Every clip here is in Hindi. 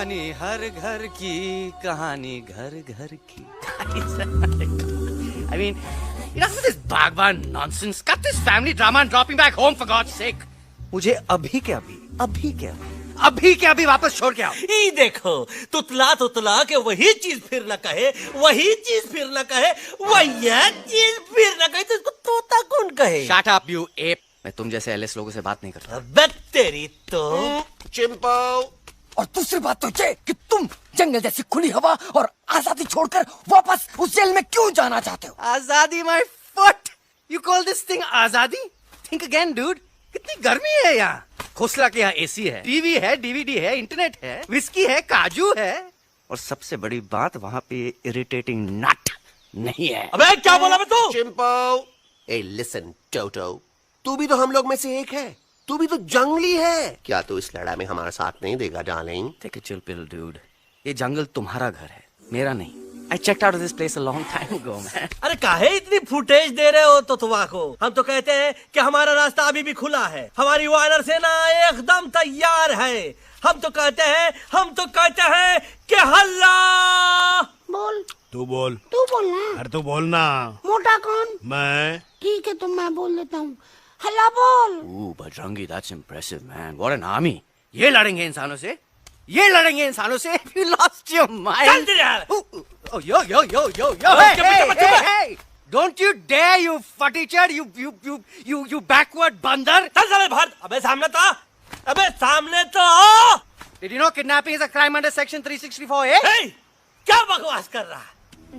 कहानी हर घर की, कहानी घर घर की। I mean, enough of this Bhagwan nonsense. Cut this family drama and drop me back home for God's sake. मुझे अभी के अभी वापस छोड़ के आओ। ये देखो, तुतला तुतला के वही चीज फिर न कहे, वही चीज फिर न कहे, वही चीज फिर न कहे, तो इसको तोता कौन कहे? Shut up, you ape. मैं तुम जैसे एलिस लोगों से बात नहीं करता। अबे तेरी तो चिंपो। और दूसरी बात तो ये कि तुम जंगल जैसी खुली हवा और आजादी छोड़कर वापस उस जेल में क्यों जाना चाहते हो? आजादी my foot. You call this thing आजादी? Think again, dude. कितनी गर्मी है यहाँ। खोसला के यहाँ एसी है, टीवी है, डीवीडी है, इंटरनेट है, विस्की है, काजू है, और सबसे बड़ी बात वहाँ पे इरिटेटिंग नट नहीं है। अबे क्या बोला मैं तू? चिंपो। ए लिसन टोटो, तू भी तो हम लोग में से एक है, तू भी तो जंगली है। क्या तू इस लड़ाई में हमारा साथ नहीं देगा darling? Take a chill pill, dude. ये जंगल तुम्हारा घर है, मेरा नहीं। I checked out of this place a long time ago, man. अरे काहे इतनी फुटेज दे रहे हो तो तुवा को? हम तो कहते हैं कि हमारा रास्ता अभी भी खुला है, हमारी वानर सेना एकदम तैयार है। हम तो कहते हैं कि हल्ला। बोल। तू बोल बोलना। अरे तू बोलना। मोटा कौन? मैं। ठीक है तो मैं बोल देता हूँ। हल्ला बोल। Ooh, Bajrangi, that's impressive, man. What an army. ये लड़ेंगे इंसानों से? ये लड़ेंगे इंसानों से? You lost your mind. चल तेरे यार। Oh, yo. Hey. Don't you dare, you futichard, you backward बंदर. चल साले बाहर। अबे सामने तो आओ। Did you know kidnapping is a crime under section 364A? Hey, क्या बकवास कर रहा है?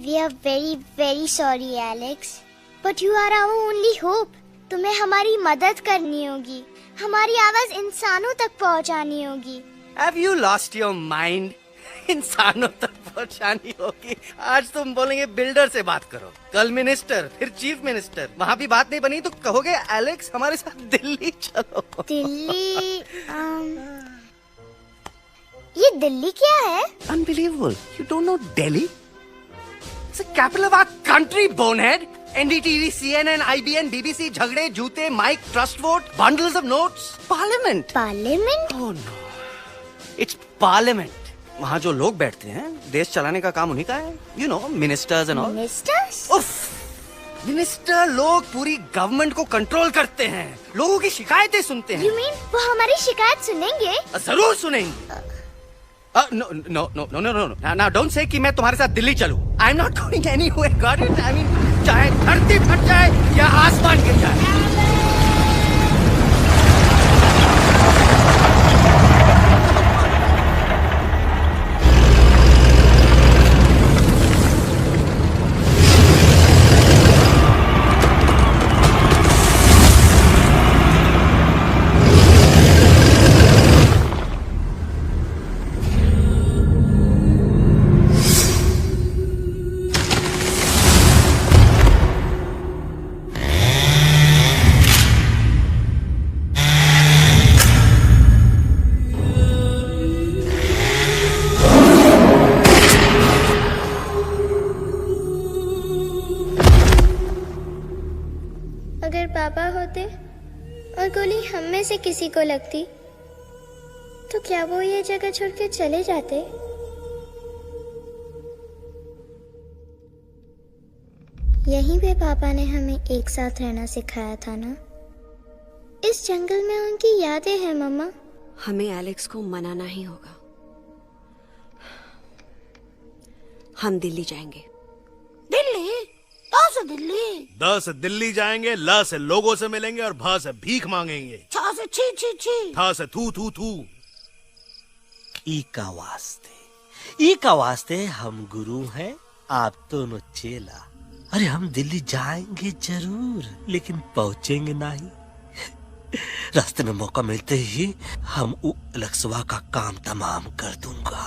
We are very, very sorry, Alex. But you are our only hope. तुम्हें हमारी मदद करनी होगी, हमारी आवाज इंसानों तक पहुंचानी होगी। Have you lost your mind? इंसानों तक पहुंचानी होगी। आज तुम बोलेंगे बिल्डर से बात करो, कल मिनिस्टर, फिर चीफ मिनिस्टर। वहाँ भी बात नहीं बनी तो कहोगे एलेक्स हमारे साथ दिल्ली चलो। दिल्ली ये दिल्ली क्या है? Unbelievable. You don't know Delhi? It's the capital of our country, bonehead. NDTV, CNN, IBN, BBC, झगड़े, जूते, mic, trust vote, bundles of notes, parliament. Parliament? Oh no. It's parliament. वहाँ जो लोग बैठते हैं, देश चलाने का काम उन्हीं का है। You know, ministers and all. Ministers? उफ, मिनिस्टर लोग पूरी गवर्नमेंट को कंट्रोल करते हैं, लोगों की शिकायतें सुनते हैं। You mean वो हमारी शिकायत सुनेंगे? जरूर सुनेंगे। No. Now don't say कि मैं तुम्हारे साथ दिल्ली चलूं. I'm not going anywhere. Got it? I mean, चाहे धरती फट जाए या आसमान गिर जाए। अगर पापा होते और गोली हम में से किसी को लगती तो क्या वो ये जगह छोड़ के चले जाते? यहीं पे पापा ने हमें एक साथ रहना सिखाया था ना। इस जंगल में उनकी यादें हैं मम्मा। हमें एलेक्स को मनाना ही होगा। हम दिल्ली जाएंगे। दिल्ली? कहाँ से दिल्ली? द से दिल्ली जाएंगे, ल से लोगों से मिलेंगे और भ से भीख मांगेंगे। छ से छी छी छी। थ से थू थू थू। ई का वास्ते हम गुरु हैं, आप दोनों चेला। अरे हम दिल्ली जाएंगे जरूर, लेकिन पहुंचेंगे नहीं। रास्ते में मौका मिलते ही हम लक्सवा का काम तमाम कर दूंगा।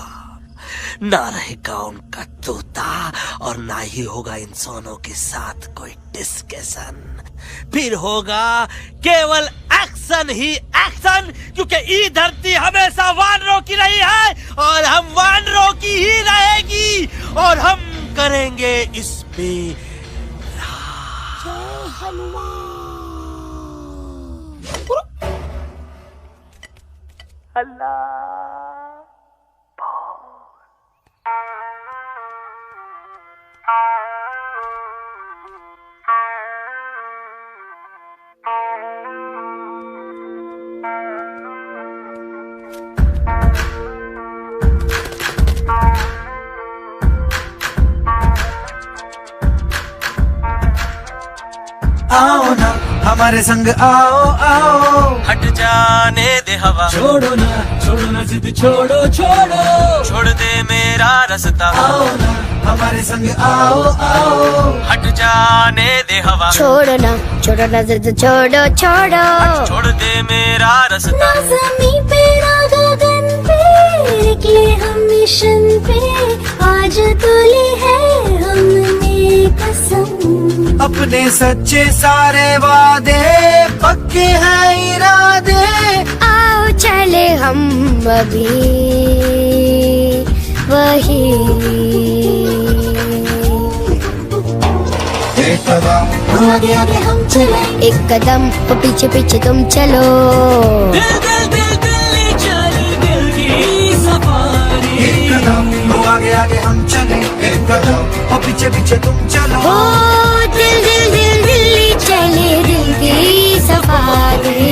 ना रहेगा उनका तोता और ना ही होगा इंसानों के साथ कोई डिस्कशन। फिर होगा केवल एक्शन ही एक्शन, क्योंकि ये धरती हमेशा वानरों की रही है और हम वानरों की ही रहेगी, और हम करेंगे इस पे अल्लाह हमारे संग आओ आओ, हट जाने दे हवा, छोड़ो ना जिद छोड़ो छोड़ो, छोड़ दे मेरा रास्ता, आओ ना हमारे संग आओ आओ, हट जाने दे हवा, छोड़ो ना जिद छोड़ो छोड़ो, छोड़ दे मेरा रास्ता। ज़मीं पे ना गगन पे, निकले हम मिशन पे, आज तो ली है हमने कसम, अपने सच्चे सारे वादे, पक्के हैं इरादे, आओ चले हम अभी वही। एक कदम आगे आगे हम चले, एक कदम और पीछे पीछे तुम चलो, दिल दिल दिल दिल चली दिल की सफारी, एक कदम आगे आगे हम चले, एक कदम और पीछे पीछे तुम चलो, ओ दिल दिल दिल दिल्ली चले दिल की सफारी।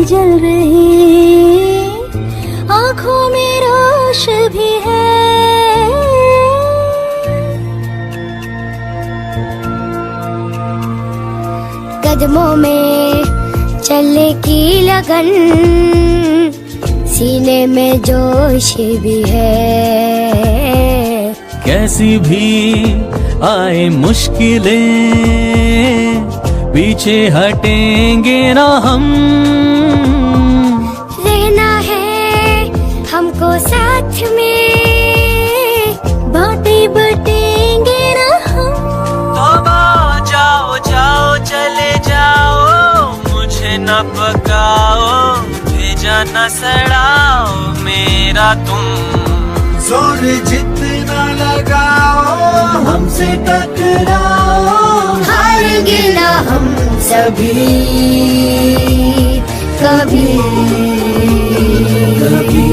जल रही आँखों में रोश भी है, कदमों में चलने की लगन, सीने में जोश भी है, कैसी भी आए मुश्किलें, पीछे हटेंगे ना हम, रहना है हमको साथ में, बातें बटेंगे ना हम, तौबा जाओ जाओ चले जाओ, मुझे न पकाओ, भेजा न सड़ाओ मेरा तुम, जोर जितना लगाओ हमसे टकराओ, हारेंगे ना हम सभी कभी कभी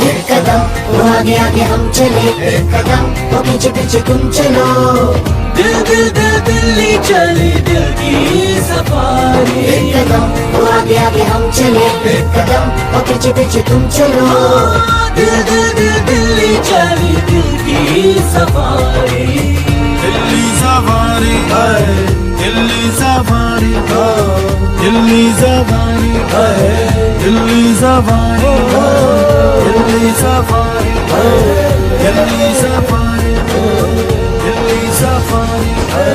एक कदम आगे आगे हम चले, एक कदम और पीछे पीछे तुम चलो, दिल दिल दिल दिल्ली चली दिल की सफारी, एक कदम आगे आगे हम चले, एक कदम और पीछे पीछे तुम चलो, दिल दिल दिल दिल्ली चली दिल की सफारी, दिल्ली सफारी है, दिल्ली सफारी है, दिल्ली सफारी है, दिल्ली सफारी है, दिल्ली सफारी है, दिल्ली सफारी है, दिल्ली सफारी है,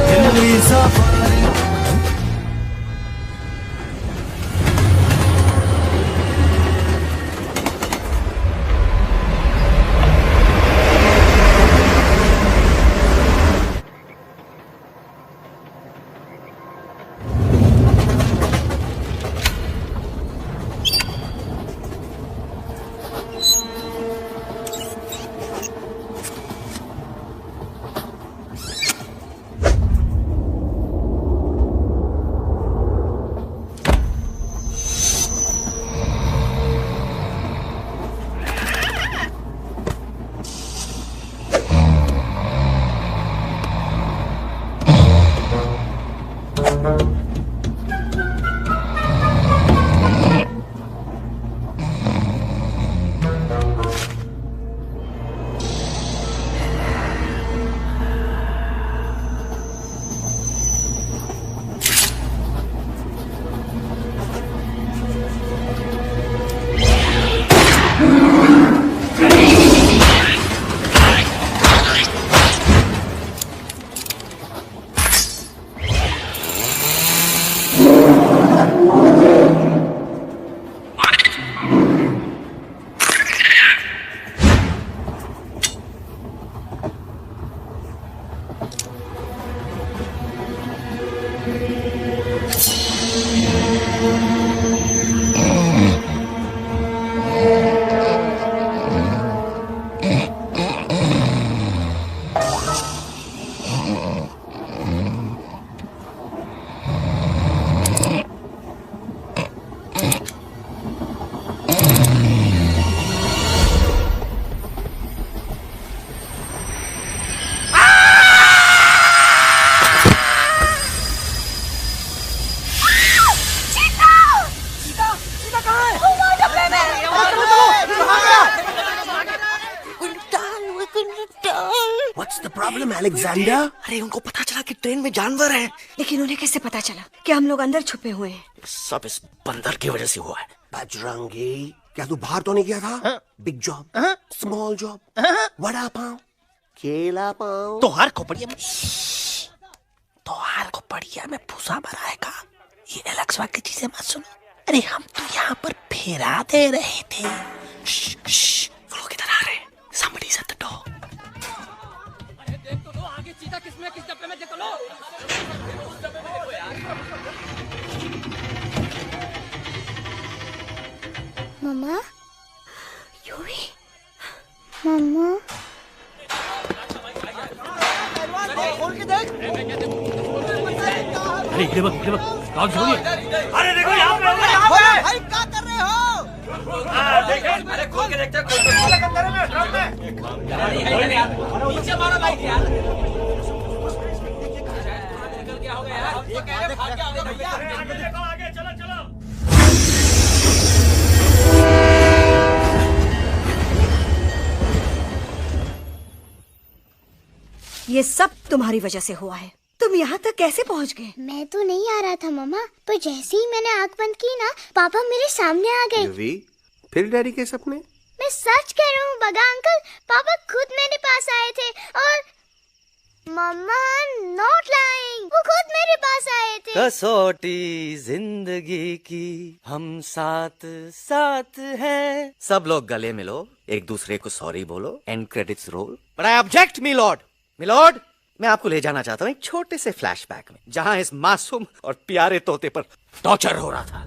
दिल्ली सफारी। them, Alexander. अरे उनको पता चला कि ट्रेन में जानवर है। लेकिन उन्हें कैसे पता चला कि हम लोग अंदर छुपे हुए हैं? सब इस बंदर की वजह से हुआ है। बजरंगी, क्या तू बाहर तो नहीं गया था? Big job, small job, vada pav, केला पाव। तोहार खोपड़िया में भूसा भराएगा। ये एलेक्स की चीजें मत सुनो। अरे हम तो यहाँ पर फेरा दे रहे थे। वो लोग इधर आ रहे हैं। Somebody's at the door. मम्मा, यूवी, मम्मा, अरे इधर बक, आग छोड़िए। अरे देखो यहाँ पे भाई क्या कर रहे हो? अरे खोल के देखते ये सब तुम्हारी वजह से हुआ है। तुम यहाँ तक कैसे पहुँच गए? मैं तो नहीं आ रहा था मम्मा, पर जैसे ही मैंने आंख बंद की ना, पापा मेरे सामने आ गए। यूवी, फिर डैडी के सपने? मैं सच कह रहा हूँ बगा अंकल, पापा खुद मेरे पास आए थे और मम्मा नॉट लाइंग, वो खुद मेरे पास आए थे। कसौटी जिंदगी की हम साथ साथ हैं। सब लोग गले मिलो, एक दूसरे को सॉरी बोलो, end credits roll. But I object my lord, मैं आपको ले जाना चाहता हूँ एक छोटे से फ्लैशबैक में, जहाँ इस मासूम और प्यारे तोते पर टॉर्चर हो रहा था।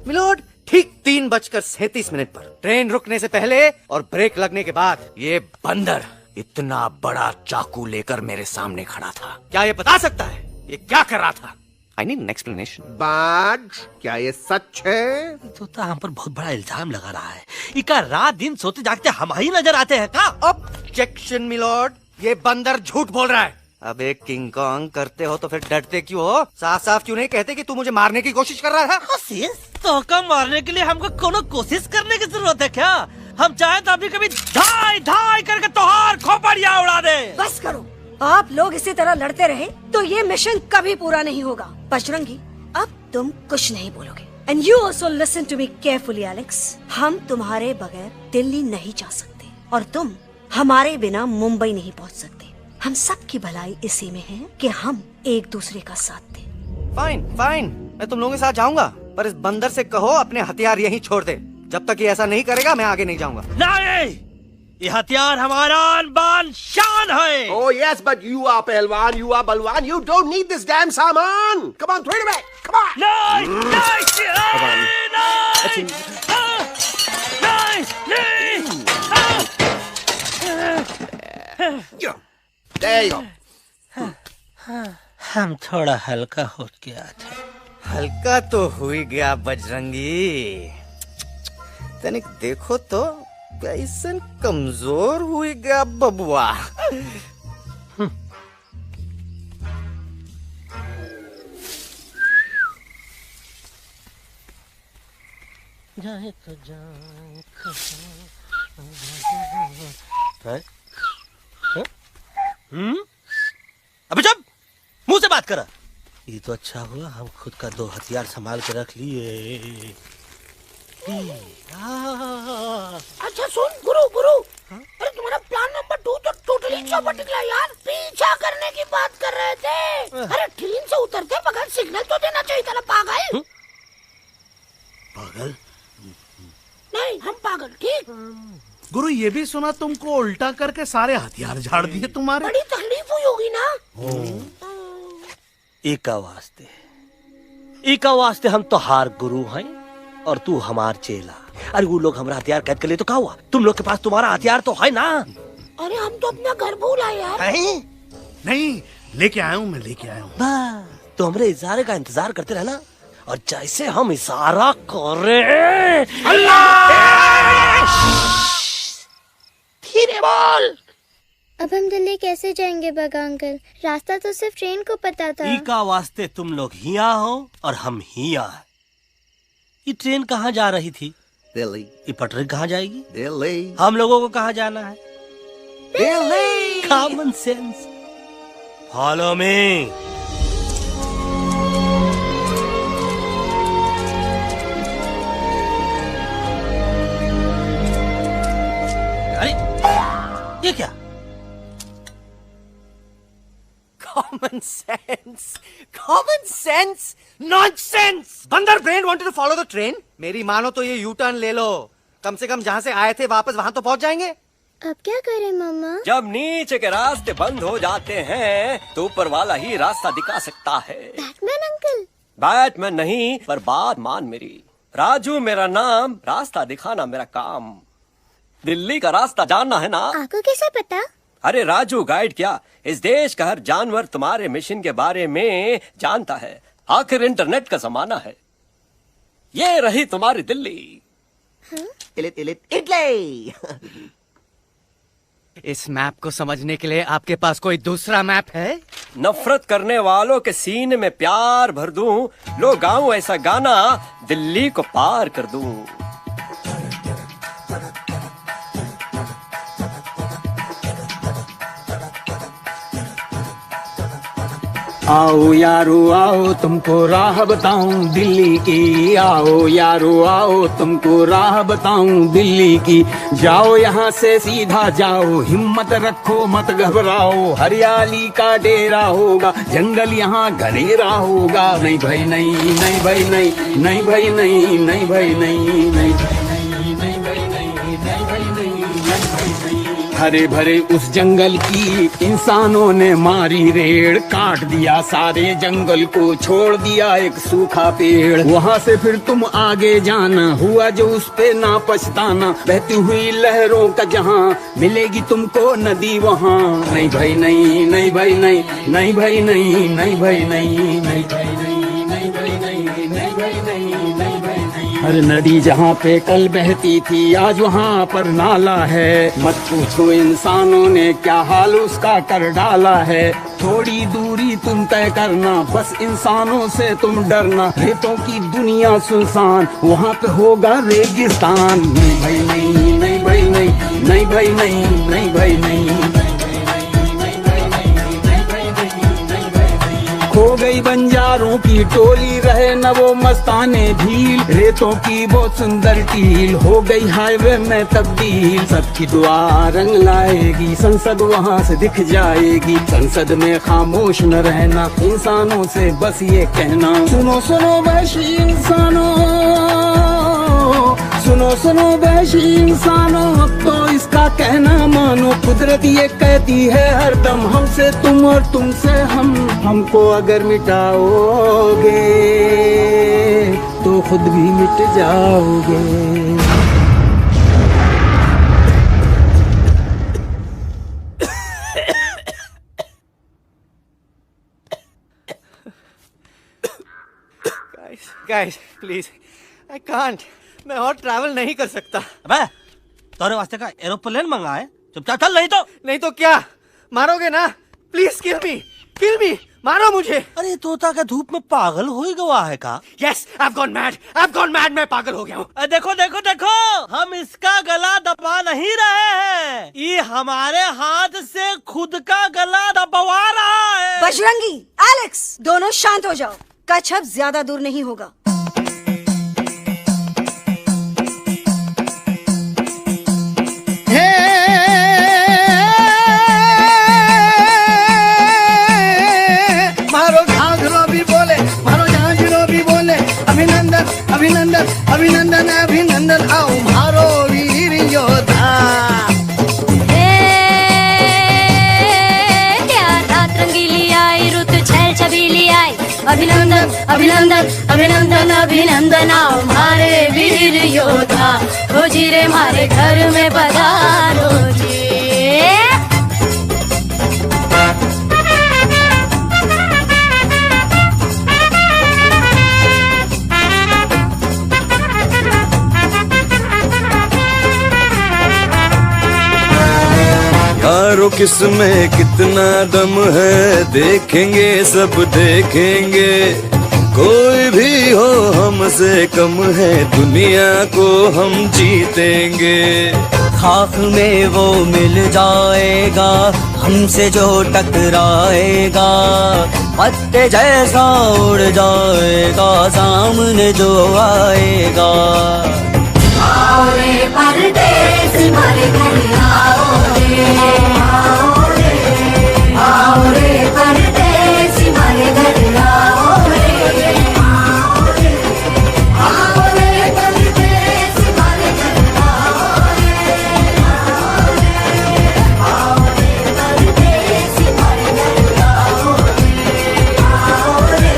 मिलॉर्ड, ठीक 3:37 पर ट्रेन रुकने से पहले और ब्रेक लगने के बाद ये बंदर इतना बड़ा चाकू लेकर मेरे सामने खड़ा था। क्या ये बता सकता है ये क्या कर रहा था? I need an explanation. बाज, क्या ये सच है? तो हम पर बहुत बड़ा इल्जाम लगा रहा है। इका रात दिन सोते जागते हम ही नजर आते हैं का? ऑब्जेक्शन मिलॉर्ड, ये बंदर झूठ बोल रहा है। अब एक किंग कॉन्ग करते हो तो फिर डरते क्यों हो? साफ साफ क्यों नहीं कहते कि तू मुझे मारने की कोशिश कर रहा था? तो का मारने के लिए हमको कोनो कोशिश करने की जरूरत है क्या? हम चाहे तो अभी कभी धाई धाई करके तोहार खोपड़िया उड़ा दे। बस करो, आप लोग इसी तरह लड़ते रहे तो ये मिशन कभी पूरा नहीं होगा। बजरंगी, अब तुम कुछ नहीं बोलोगे। And you also listen to me carefully Alex. हम तुम्हारे बगैर दिल्ली नहीं जा सकते और तुम हमारे बिना मुंबई नहीं पहुंच सकते। हम सब की भलाई इसी में है कि हम एक दूसरे का साथ दें। फाइन, मैं तुम लोगों के साथ जाऊंगा, पर इस बंदर से कहो अपने हथियार यहीं छोड़ दे। जब तक ये ऐसा नहीं करेगा मैं आगे नहीं जाऊंगा। नहीं, ये हथियार हमारा बान शान है। Oh yes, but you are पहलवान, you are बलवान, you don't need this damn सामान. Come on, throw it away. Come on. There you go. हम थोड़ा हल्का हो गया था। हल्का तो हुई गया बजरंगी, तनिक देखो तो कैसन कमजोर हुई गया बबुआ। जाए तो जाए अबे चुप, मुंह से बात करा। ये तो अच्छा हुआ हम खुद का 2 हथियार संभाल के रख लिए। अच्छा सुन गुरु, अरे तुम्हारा प्लान नंबर 2 तो टोटली चौपट निकला यार। पीछा करने की बात कर रहे थे। अरे ट्रेन से उतरते बगैर सिग्नल तो देना चाहिए था ना पागल। पागल? नहीं, हम पागल, ठीक। गुरु, ये भी सुना तुमको उल्टा करके सारे हथियार झाड़ दिए तुम्हारे। बड़ी तकलीफ हुई होगी ना। एका वास्ते हम तो हार गुरु हैं और तू हमार चेला। अरे वो लोग हमारा हथियार कैद कर ले तो क्या हुआ? तुम लोग के पास तुम्हारा हथियार तो है ना। अरे हम तो अपना घर भूल आए यार। नहीं, लेके आया हूँ, मैं लेके आया हूँ। तो हमरे इशारे का इंतजार करते रहना और जैसे हम इशारा करें धीरे बोल। अब हम दिल्ली कैसे जाएंगे बगा अंकल? रास्ता तो सिर्फ ट्रेन को पता था। का वास्ते तुम लोग हिया हो और हम हिया। ये ट्रेन कहाँ जा रही थी? दिल्ली। ये पटरी कहाँ जाएगी? दिल्ली। हम लोगों को कहाँ जाना है? Delhi. Common sense. Follow me. अरे ये क्या? Common sense, nonsense. बंदर brain wanted to follow the train. मेरी मानो तो ये यू टर्न ले लो, कम से कम जहाँ से आए थे वापस वहाँ तो पहुँच जाएंगे। अब क्या करें मामा? जब नीचे के रास्ते बंद हो जाते हैं तो ऊपर वाला ही रास्ता दिखा सकता है। Batman uncle. बैटमैन नहीं, पर बात मान मेरी। राजू मेरा नाम, रास्ता दिखाना मेरा काम। दिल्ली का रास्ता जानना है ना? आपको कैसे पता? अरे राजू गाइड क्या, इस देश का हर जानवर तुम्हारे मिशन के बारे में जानता है। आखिर इंटरनेट का जमाना है। ये रही तुम्हारी दिल्ली। इटली। इस मैप को समझने के लिए आपके पास कोई दूसरा मैप है? नफरत करने वालों के सीने में प्यार भर दूं, लो गाऊं ऐसा गाना, दिल्ली को पार कर दूं। आओ यारो आओ तुमको राह बताऊं दिल्ली की, आओ यारो आओ तुमको राह बताऊं दिल्ली की। जाओ यहाँ से सीधा जाओ, हिम्मत रखो मत घबराओ, हरियाली का डेरा होगा, जंगल यहाँ घनेरा होगा। नहीं भाई नहीं, नहीं भाई नहीं, नहीं भाई नहीं, नहीं भाई नहीं, नहीं भाई नहीं, नहीं भाई नहीं, नहीं भाई नहीं, नहीं भाई नहीं। हरे भरे उस जंगल की इंसानों ने मारी रेड़, काट दिया सारे जंगल को, छोड़ दिया एक सूखा पेड़। वहाँ से फिर तुम आगे जाना, हुआ जो उस पे ना पछताना, बहती हुई लहरों का जहाँ, मिलेगी तुमको नदी वहाँ। नहीं भाई नहीं, नहीं भाई नहीं, नहीं भाई नहीं, नहीं भाई नहीं, नहीं भाई नहीं, नहीं भाई नहीं, नहीं भाई नहीं, नहीं भाई नहीं। हर नदी जहाँ पे कल बहती थी आज वहाँ पर नाला है, मत पूछो इंसानों ने क्या हाल उसका कर डाला है। थोड़ी दूरी तुम तय करना, बस इंसानों से तुम डरना, रेतों की दुनिया सुनसान, वहाँ पे होगा रेगिस्तान। नहीं भाई नहीं, नहीं भाई नहीं, नहीं भाई नहीं, नहीं भाई नहीं। हो गई बंजारों की टोली, रहे न वो मस्ताने भील, रेतों की बहुत सुंदर टील, हो गई हाईवे में तब्दील। सबकी दुआ रंग लाएगी, संसद वहाँ से दिख जाएगी, संसद में खामोश न रहना, इंसानों से बस ये कहना, सुनो सुनो वैशी इंसानों, सुनो सुनो वैशी इंसानों, अब तो इसका कहना मानो। कुदरत ये कहती है हरदम, हमसे तुम और तुमसे हम, हमको अगर मिटाओगे तो खुद भी मिट जाओगे। Guys, please, I can't. मैं और ट्रैवल नहीं कर सकता। अबे तोरे वास्ते का एरोप्लेन मंगा है, चुपचाप चल, नहीं तो क्या मारोगे ना? प्लीज किल मी, मारो मुझे। अरे तोता का धूप में पागल हो ही गवा है का? Yes, I've gone mad, मैं पागल हो गया हूँ। देखो देखो देखो, हम इसका गला दबा नहीं रहे हैं, ये हमारे हाथ से खुद का गला दबवा रहा है। बजरंगी, एलेक्स, दोनों शांत हो जाओ, कच्छ अब ज्यादा दूर नहीं होगा। अभिनंदन अभिनंदन अभिनंदन, आओ मारो वीर योद्धा। रात रंगीली आई, रुत छैल छबीली आई, अभिनंदन अभिनंदन अभिनंदन अभिनंदन, आओ मारे वीर योद्धा, हो जी रे मारे घर में पधारो जी। यारो किसमें कितना दम है, देखेंगे सब देखेंगे, कोई भी हो हमसे कम है, दुनिया को हम जीतेंगे। खाक में वो मिल जाएगा हमसे जो टकराएगा, पत्ते जैसा उड़ जाएगा सामने जो आएगा। आओ रे परदेसी मारे घर आओ रे, आओ रे, आओ रे परदेसी मारे घर आओ रे, आओ रे, आओ रे परदेसी मारे घर आओ रे, आओ रे, आओ रे परदेसी मारे घर आओ रे, आओ रे।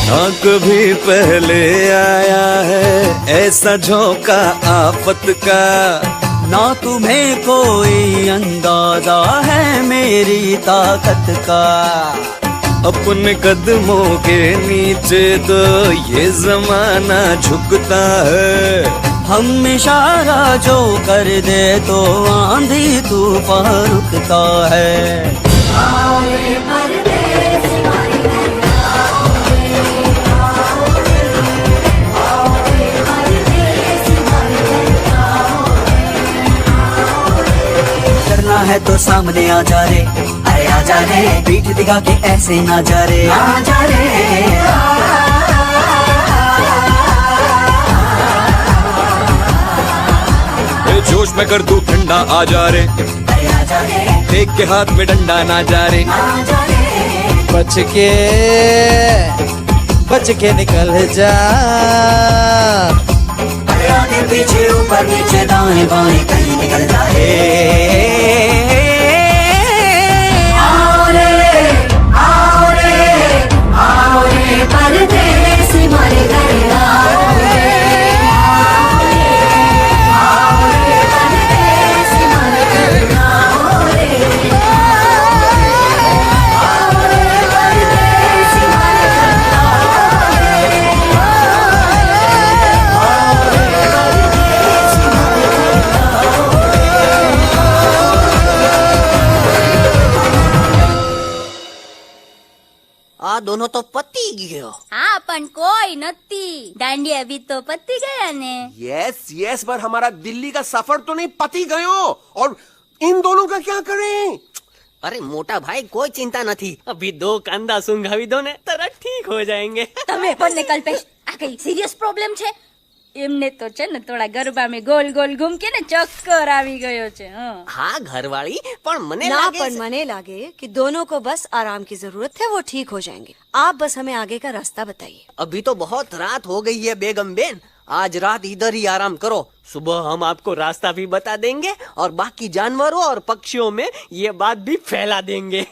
ना कभी पहले आया है ऐसा झोंका आफत का, ना तुम्हें कोई अंदाजा है मेरी ताकत का। अपने कदमों के नीचे तो ये जमाना झुकता है, हम इशारा जो कर दे तो आंधी तूफान रुकता है। आओ रे परदेसी मारे घर आओ रे, आओ रे, आओ रे परदेसी मारे घर आओ रे, आओ रे। करना है तो सामने आ जा रे, अरे आ जा रे, पीठ दिखा के ऐसे ना जा रे, आ जा रे। जोश में कर तू ठंडा आ जा रे, अरे आ जा रे, देख के हाथ में डंडा ना जा रे, आ जा रे। बच के निकल जा। अरे आगे पीछे ऊपर नीचे दाएं बाएं कहीं निकल जाए। आओ रे, आओ रे, आओ रे परदेसी मारे घर आओ रे, आओ रे, आओ रे परदेसी मारे घर आओ रे, आओ रे परदेसी मारे घर आओ रे, आओ रे परदेसी मारे घर आओ आ दोनों तो पति गयो। हाँ पण कोई नती, दांडिया भी तो पति गया ने। यस यस, पर हमारा दिल्ली का सफर तो नहीं पति गयो, और इन दोनों का क्या करें? अरे मोटा भाई कोई चिंता नहीं, अभी 2 कांदा सुंघावी दो ने तरह ठीक हो जाएंगे। તમે પણ ને કલ્પેશ આ કઈ સિરિયસ પ્રોબ્લેમ છે? એમને તો છે ને થોડા ગરબામાં ગોલ ગોલ ઘૂમ કે ને ચક્કર આવી ગયો છે। हाँ घरवाली, पर मने ना लागे पर मने लागे कि दोनों को बस आराम की जरूरत है, वो ठीक हो जाएंगे। आप बस हमें आगे का रास्ता बताइए। अभी तो बहुत रात हो गई है बेगम बेन, आज रात इधर ही आराम करो, सुबह हम आपको रास्ता भी बता देंगे और बाकी जानवरों और पक्षियों में ये बात भी फैला देंगे।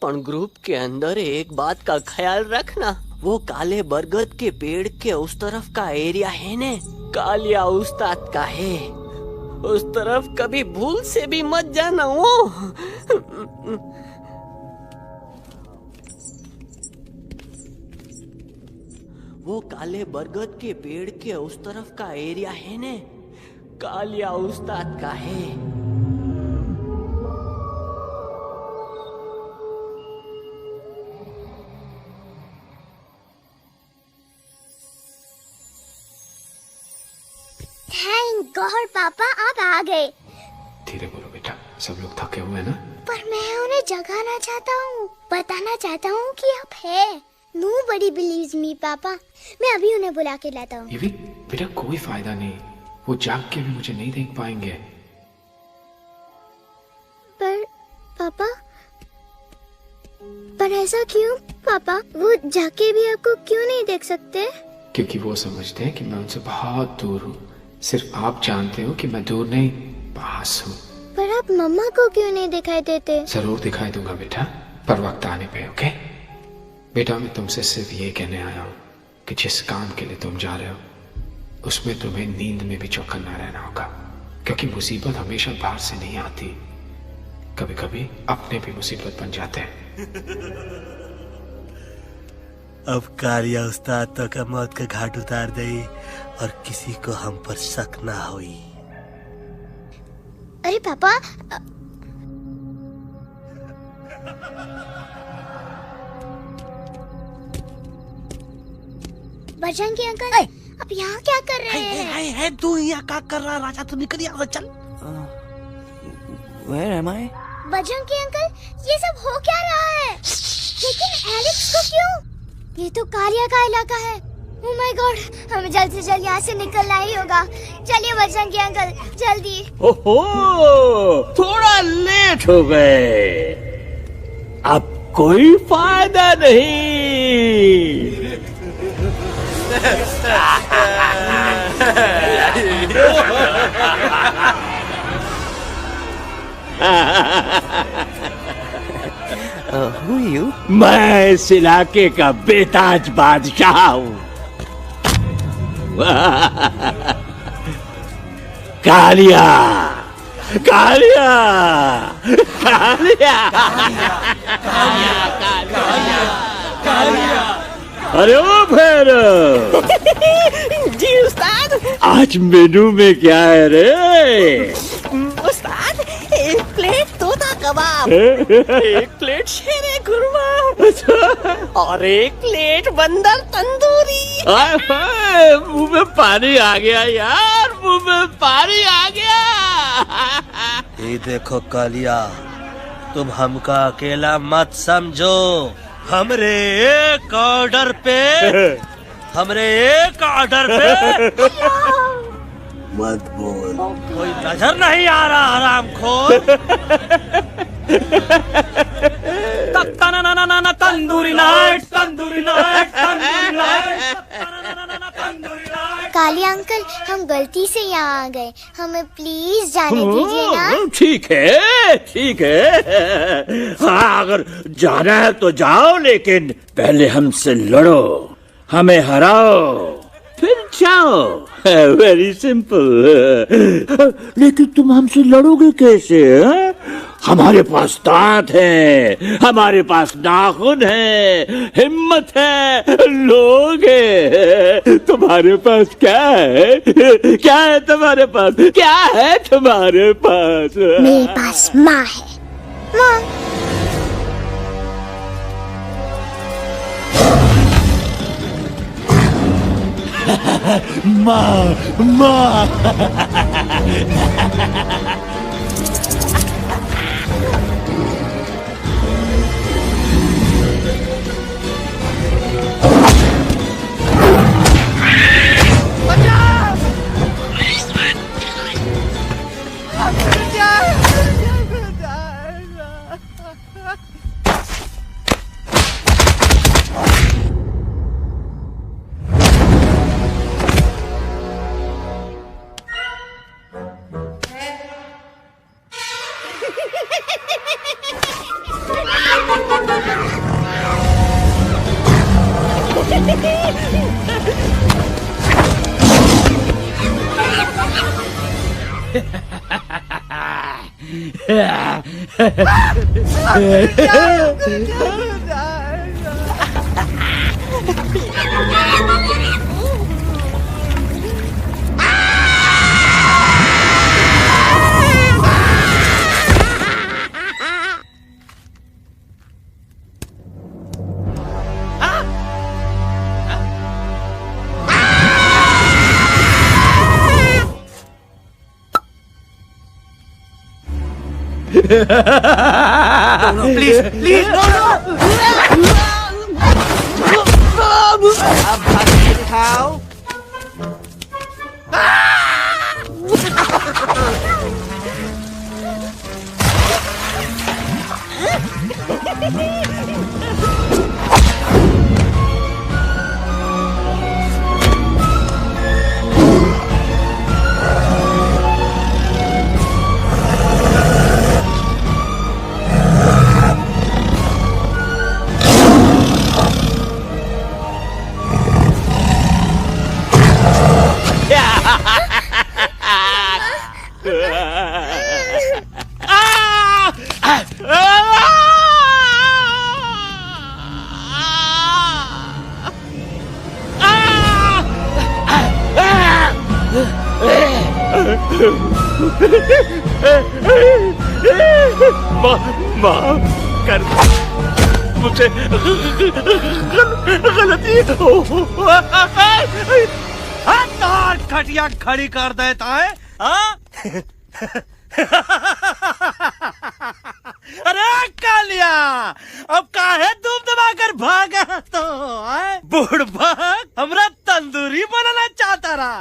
पर ग्रुप के अंदर एक बात का ख्याल रखना, वो काले बरगद के पेड़ के उस तरफ का एरिया है ने, कालिया उस्ताद का है, उस तरफ कभी भूल से भी मत जाना। वो काले बरगद के पेड़ के उस तरफ का एरिया है ने, कालिया उस्ताद का है। थैंक गॉड पापा आप आ गए। धीरे बोलो बेटा, सब लोग थके हुए ना। पर मैं उन्हें जगाना चाहता हूँ, बताना चाहता हूँ कि आप है। Nobody believes me पापा, मैं अभी उन्हें बुला के लाता हूँ। ये भी बेटा कोई फायदा नहीं, वो जाग के भी मुझे नहीं देख पाएंगे। पर पापा, पर ऐसा क्यों पापा? वो जाके भी आपको क्यों नहीं देख सकते? क्योंकि वो समझते हैं कि मैं उनसे बहुत दूर हूँ, सिर्फ आप जानते हो कि मैं दूर नहीं पास हूँ। पर आप मम्मा को क्यों नहीं दिखाई देते? जरूर दिखाई दूंगा बेटा, पर वक्त आने पे। ओके बेटा, मैं तुमसे सिर्फ ये कहने आया हूँ कि जिस काम के लिए तुम जा रहे हो उसमें तुम्हें नींद में भी चौकन्ना रहना होगा, क्योंकि मुसीबत हमेशा बाहर से नहीं आती, कभी कभी अपने भी मुसीबत बन जाते हैं। अब कालिया उस्ताद तो का मौत का घाट उतार दई और किसी को हम पर शक ना हुई। अरे पापा, बजरंगी अंकल, अब यहाँ क्या कर रहे हैं? है तू यहाँ क्या कर रहा है राजा? तू निकल यहाँ से, चल। Where am I? Bajrangi uncle, ये सब हो क्या रहा है? लेकिन एलेक्स को क्यों? ये तो कालिया का इलाका है। ओह माय गॉड, हमें जल्द से जल्द यहाँ से निकलना ही होगा। चलिए बजरंगी अंकल, जल्दी। ओहो, थोड़ा लेट हो गए। अब कोई फायदा नहीं। Who are you? मैं इस इलाके का बेताज बादशाह हूँ। कालिया, कालिया, कालिया, कालिया। अरे ओ भैरव। जी उस्ताद। आज मेनू में क्या है रे? उस्ताद, एक प्लेट तोता कबाब, एक प्लेट शेरे खुरमा और एक प्लेट बंदर तंदूरी। हाय हाय, मुंह में पानी आ गया यार, मुंह में पानी आ गया। ये देखो कालिया, तुम हमका अकेला मत समझो। हमरे एक ऑर्डर पे मत बोल। कोई नजर नहीं आ रहा हरामखोर। Tandoori night, tandoori night, tandoori night. Kalia uncle, हम गलती से यहाँ आ गए, हमें प्लीज जाने दीजिए ना। ठीक है, ठीक है। हाँ, अगर जाना है तो जाओ, लेकिन पहले हमसे लड़ो, हमें हराओ, फिर जाओ। Very simple. लेकिन तुम हमसे लड़ोगे कैसे? है? हमारे पास दांत है, हमारे पास नाखून है, हिम्मत है, लोग है। तुम्हारे पास क्या है? क्या है तुम्हारे पास? क्या है तुम्हारे पास? मेरे पास माँ है, माँ। माँ, माँ। Please please, no no. अब भाग के दिखाओ। माफ कर, मुझे गलती हो। तार खटिया खड़ी कर देता है हाँ? अरे कालिया, अब काहे तुम दबाकर भागा तो बुढ़बा हमरा तंदूरी बनाना चाहता रहा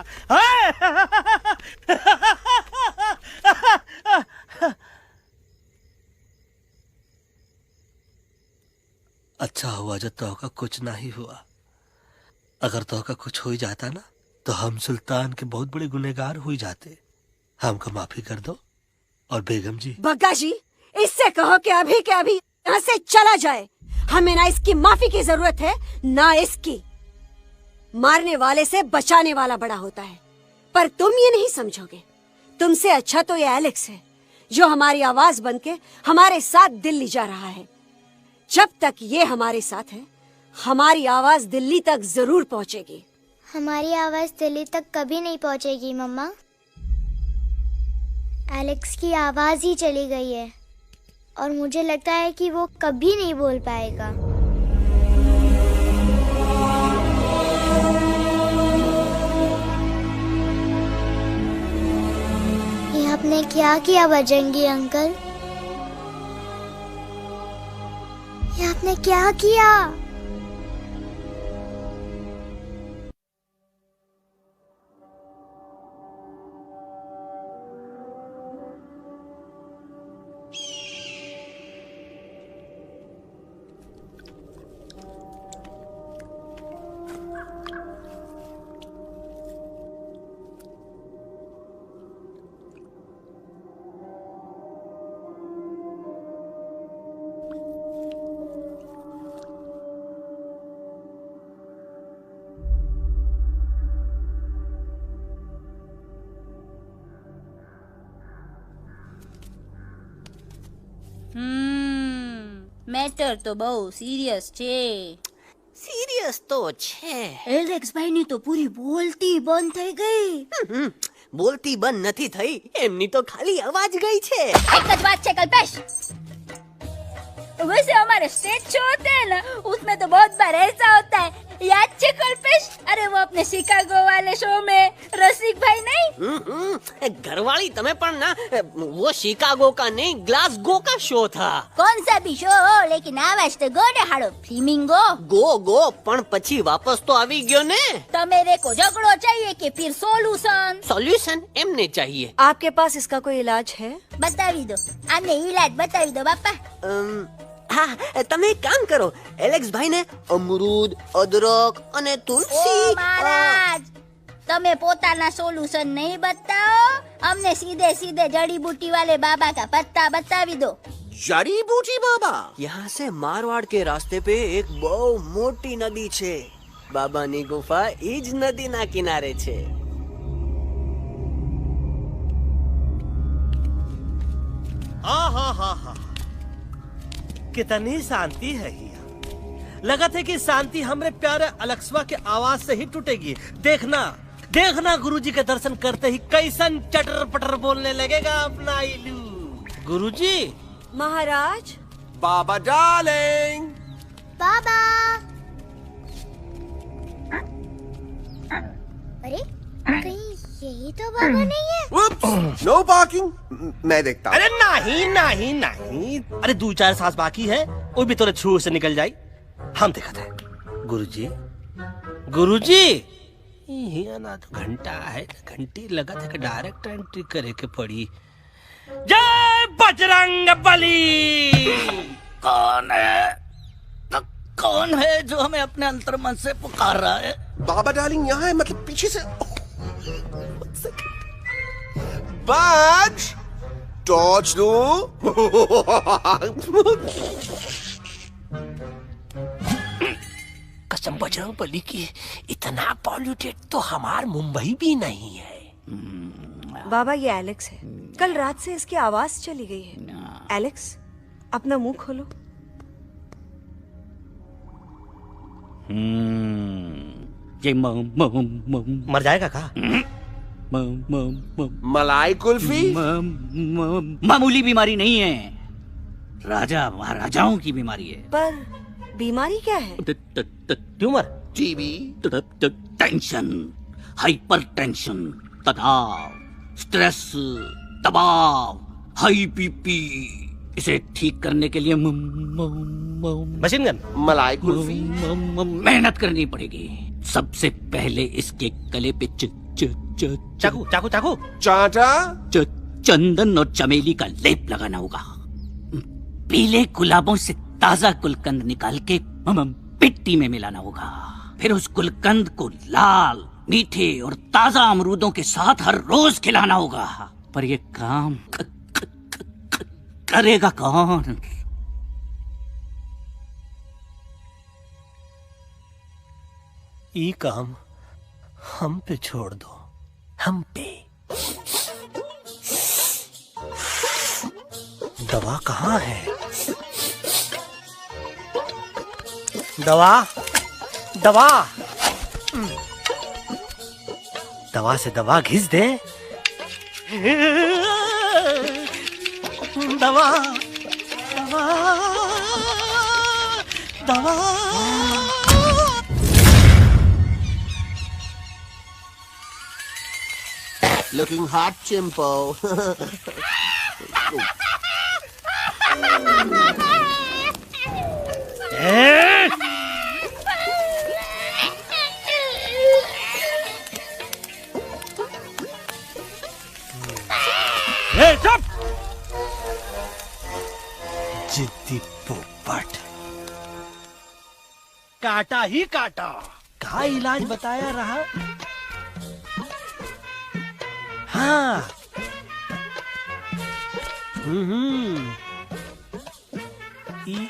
अच्छा हुआ जो तो का कुछ नहीं हुआ। अगर तो का कुछ हो ही जाता ना तो हम सुल्तान के बहुत बड़े गुनहगार हो जाते। हमको माफी कर दो। और बेगम जी, बग्गा जी, इससे कहो कि अभी के अभी यहाँ से चला जाए। हमें ना इसकी माफी की जरूरत है ना इसकी। मारने वाले से बचाने वाला बड़ा होता है, पर तुम ये नहीं समझोगे। तुमसे अच्छा तो ये एलेक्स है जो हमारी आवाज बनके हमारे साथ दिल्ली जा रहा है। जब तक ये हमारे साथ है हमारी आवाज दिल्ली तक जरूर पहुंचेगी। हमारी आवाज दिल्ली तक कभी नहीं पहुंचेगी मम्मा। एलेक्स की आवाज ही चली गई है और मुझे लगता है कि वो कभी नहीं बोल पाएगा। ये आपने क्या किया बजरंगी अंकल? ये आपने क्या किया? મેટર તો બહુ સિરિયસ છે. સિરિયસ તો છે. એલેક્સ ભાઈ ની તો પૂરી બોલતી બંધ થઈ ગઈ. બોલતી બંધ નથી થઈ, એમની તો ખાલી અવાજ ગઈ છે. એક જ વાત છે કલ્પેશ, वैसे हमारे स्टेज शो होते हैं ना उसमें तो बहुत बार ऐसा होता है, याद है कल्पेश? अरे वो अपने शिकागो वाले शो में रसिक भाई नहीं, घरवाली तमें पण ना, वो शिकागो का नहीं ग्लासगो का शो था. कौन सा भी शो हो लेकिन आवाज तो गोडे हाड़ो फ्लेमिंगो गो पण પછી વાપસ તો આવી ગયો ને. तमेरे को झगड़ो चाहिए कि फिर सोल्यूशन? सोल्यूशन एमने चाहिए. आपके पास इसका कोई इलाज है? बतावी दो, आने इलाज बतावी दो बापा. હા, તમે એક કામ કરો, એલેક્સ ભાઈ ને અમરૂદ, અદરક અને તુલસી. ઓ મહારાજ, તમે પોતાના સોલ્યુશન नहीं बताओ, हमने सीधे सीधे जड़ी बूटी वाले बाबा का पत्ता बतावी दो. जड़ी बूटी बाबा? यहाँ से मारवाड़ के रास्ते पे एक बहु मोटी नदी छे. बाबानी गुफा इज नदी ना किनारे छे. हाँ, कितनी शांति है यहाँ। लगा था कि शांति हमरे प्यारे अलेक्सवा के आवाज से ही टूटेगी। देखना गुरुजी के दर्शन करते ही कैसन चटर पटर बोलने लगेगा अपना इलू। गुरुजी। महाराज। बाबा डार्लिंग। बाबा। अरे कहीं यही तो बाबा नहीं है? नो पार्किंग, मैं देखता हूँ. अरे नहीं, अरे 2-4 सांस बाकी है, वो भी तोरे छू से निकल जाई। हम देखा थे गुरुजी ये ना तो घंटा है, घंटी लगा था कि डायरेक्ट एंट्री करे के पड़ी। जय बजरंग बली। कौन है जो हमें अपने अंतर्मन से पुकार रहा है? बाबा डार्लिंग यहाँ है, मतलब पीछे से. बाज टॉर्च दो. कसम बजरंग बली की, इतना पॉल्यूटेड तो हमार मुंबई भी नहीं है। बाबा ये एलेक्स है, कल रात से इसकी आवाज चली गई है। एलेक्स अपना मुंह खोलो। ये मर जाएगा का? मलाई कुल्फी? मामूली बीमारी नहीं है, राजा महाराजाओं की बीमारी है। पर बीमारी क्या है? ट्यूमर, टीबी, टेंशन, हाइपरटेंशन, तनाव, स्ट्रेस, दबाव, हाई बीपी, इसे ठीक करने के लिए मशीन गन, मलाई कुल्फी, मेहनत करनी पड़ेगी। सबसे पहले इसके गले पे चाकू चाकू चाकू चाटा, चंदन और चमेली का लेप लगाना होगा। पीले गुलाबों से ताजा गुलकंद निकाल के मिट्टी में मिलाना होगा। फिर उस गुलकंद को लाल, मीठे और ताजा अमरूदों के साथ हर रोज खिलाना होगा। पर ये काम करेगा कौन? ये काम हम पे छोड़ दो, हम पे। दवा कहाँ है? दवा, दवा, दवा से दवा घिस दे। दवा, दवा, दवा। Looking hot, Chimpo. चुप! जिद्दी पोपट, काटा ही काटा। का इलाज बताया रहा? हाँ, ई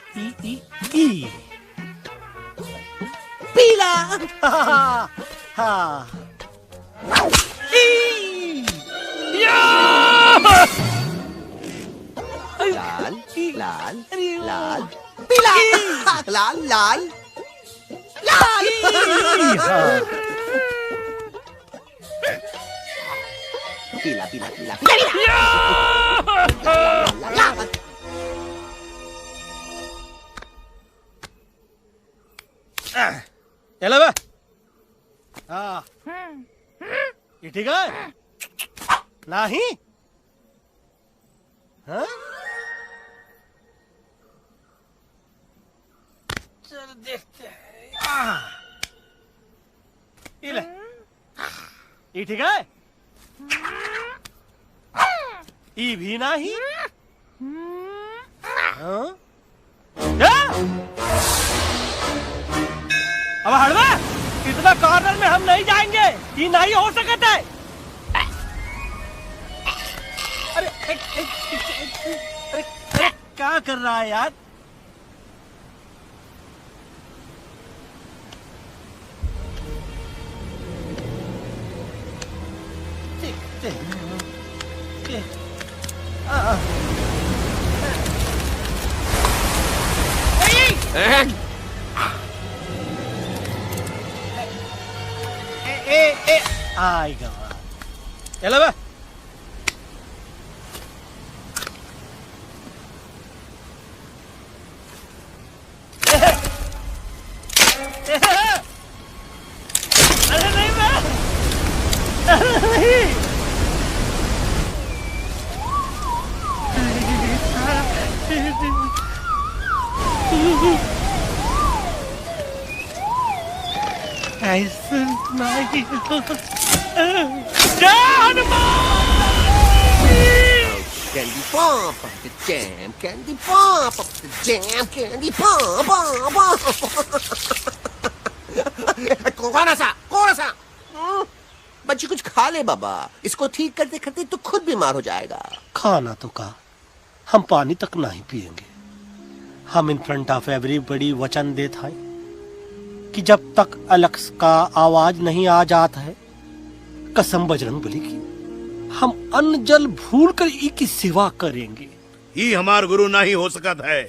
पीला। हाँ, लाल, लाल, लाल, पीला, लाल, लाल, लाल। पीला, पीला, पीला, पीला। चलो बे। हाँ, ये ठीक है? नहीं? हाँ? चल देखते हैं। ये ले, ये ठीक है? ये भी नहीं? हाँ? अब हड़वा, इतना कॉर्नर में हम नहीं जाएंगे। ये नहीं हो सकता है। अरे अरे क्या कर रहा है यार? आएगा। चलो बे। अरे नहीं बे, नहीं। ऐसा नहीं। Candy pop up the jam, candy pop up the jam, candy pop up. कौन सा? बच्ची कुछ खा ले बाबा। इसको ठीक करते करते तो खुद बीमार हो जाएगा। खाना तो का, हम पानी तक नहीं पिएंगे। हम इन फ्रंट ऑफ एवरीबॉडी वचन देता है कि जब तक अलक्स का आवाज नहीं आ जाता है, कसम बजरंगबली की, हम अन्न जल भूल कर की सेवा करेंगे। ये हमार गुरु नहीं हो सकता है।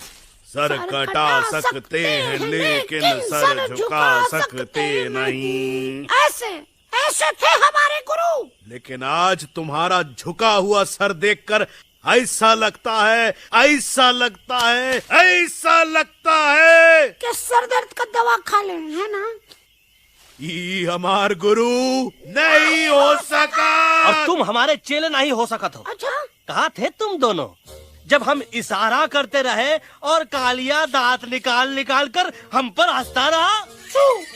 सर कटा सकते हैं लेकिन सर झुका सकते नहीं। ऐसे थे हमारे गुरु। लेकिन आज तुम्हारा झुका हुआ सर देखकर ऐसा लगता है कि सर दर्द का दवा खा ले, है ना? ये हमार गुरु नहीं हो सका। और तुम हमारे चेले नहीं हो सकत हो। अच्छा, कहाँ थे तुम दोनों जब हम इशारा करते रहे और कालिया दांत निकाल निकाल कर हम पर हंसता रहा?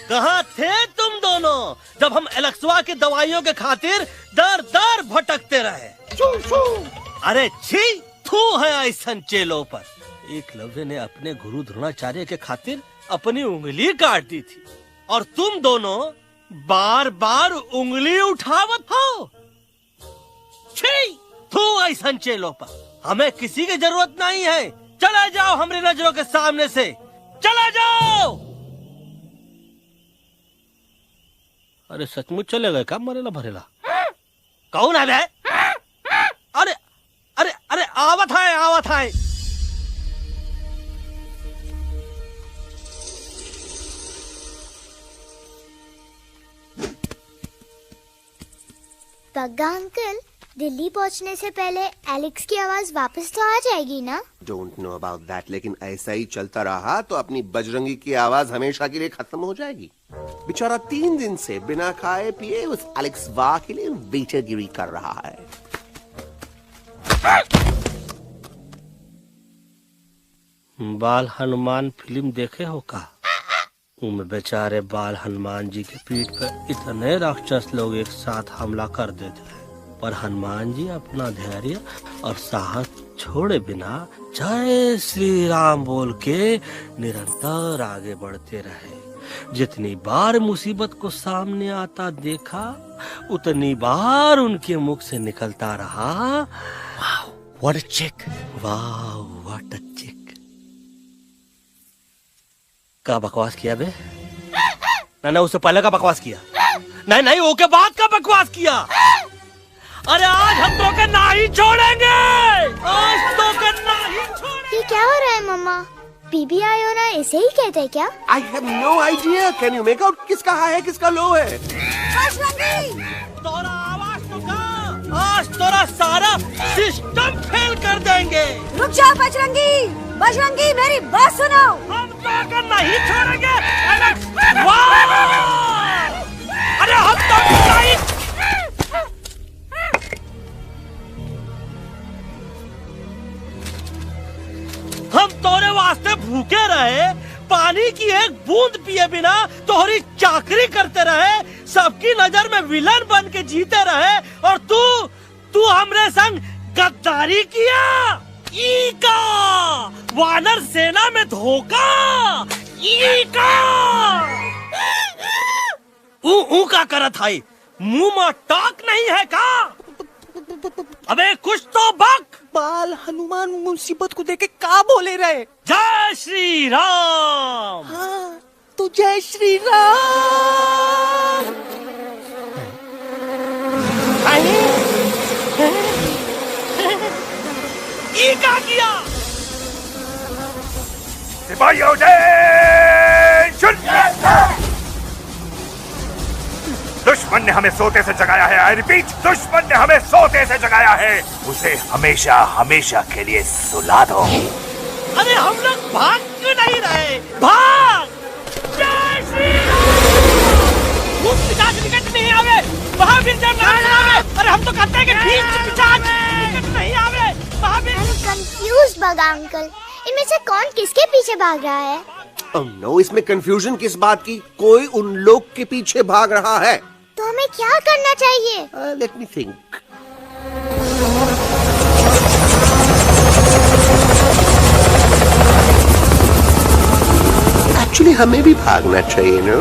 कहाँ थे तुम दोनों जब हम एलेक्सवा की दवाइयों के खातिर दर दर भटकते रहे? अरे छी, थू है ऐसन चेलों पर। एकलव्य ने अपने गुरु द्रोणाचार्य के खातिर अपनी उंगली काट दी थी और तुम दोनों बार बार उंगली उठावत हो। छी, थू ऐसन चेलों पर। हमें किसी की जरूरत नहीं है। चले जाओ हमारी नजरों के सामने से, चले जाओ। अरे सचमुच चले गए क्या? मरेला भरेला कौन है बे? अरे अरे अरे आवत है, आवत है। पग्गा अंकल, दिल्ली पहुंचने से पहले एलेक्स की आवाज वापस तो आ जाएगी ना? डोंट नो अबाउट दैट, लेकिन ऐसा ही चलता रहा तो अपनी बजरंगी की आवाज हमेशा के लिए खत्म हो जाएगी। बेचारा 3 दिन से बिना खाए पिए उस एलेक्स वाह के लिए बेचागिरी कर रहा है। बाल हनुमान फिल्म देखे हो का? उनमें बेचारे बाल हनुमान जी की पीठ पर इतने राक्षस लोग एक साथ हमला कर देते हैं, पर हनुमान जी अपना धैर्य और साहस छोड़े बिना जय श्री राम बोल के निरंतर आगे बढ़ते रहे। जितनी बार मुसीबत को सामने आता देखा, उतनी बार उनके मुख से निकलता रहा, व्हाट अ चिक, वाह व्हाट अ चिक। का बकवास किया बे? ना उससे पहले का बकवास किया? नहीं नहीं, वो के बाद का बकवास किया। अरे आज हम तो के नहीं छोड़ेंगे, आज तो के नहीं छोड़ेंगे। ये क्या हो रहा है मम्मा? बीबी आई हो ना, ऐसे ही कहते हैं क्या? I have no idea. Can you make out किसका हाई है किसका लो है? तोरा आवाज तो का, आज तोरा सारा सिस्टम फेल कर देंगे। रुक जाओ बजरंगी, बजरंगी मेरी बात सुनो। हम तो के नहीं छोड़ेंगे। अरे हम तो नहीं। हम तोरे वास्ते भूखे रहे, पानी की एक बूंद पिए बिना तोहरी चाकरी करते रहे, सबकी नजर में विलन बन के जीते रहे, और तू हमरे संग गद्दारी किया। ई का वानर सेना में धोखा, ई का ऊ का करत है, मुंह में टाक नहीं है का? अबे कुछ तो बक। बाल हनुमान मुसीबत को देखे का बोले रहे? जय श्री राम। हाँ, तो जय श्री राम। ये क्या किया? सिपाहियों दुश्मन ने हमें सोते से जगाया है। आई रिपीट, दुश्मन ने हमें सोते से जगाया है। उसे हमेशा हमेशा के लिए सुला दो। अरे हम लोग भाग क्यों नहीं रहे? भाग! जय श्री राम। पिशाच निकट नहीं आवे, महावीर जब नाम आवे। अरे हम तो कहते हैं कि ठीक पिशाच निकट नहीं आवे, महावीर। कंफ्यूज बगा अंकल, इनमें से कौन किसके पीछे भाग रहा है? नो, इसमें कंफ्यूजन किस बात की? कोई उन लोग के पीछे भाग रहा है। तो हमें क्या करना चाहिए? Let me think. एक्चुअली हमें भी भागना चाहिए नो।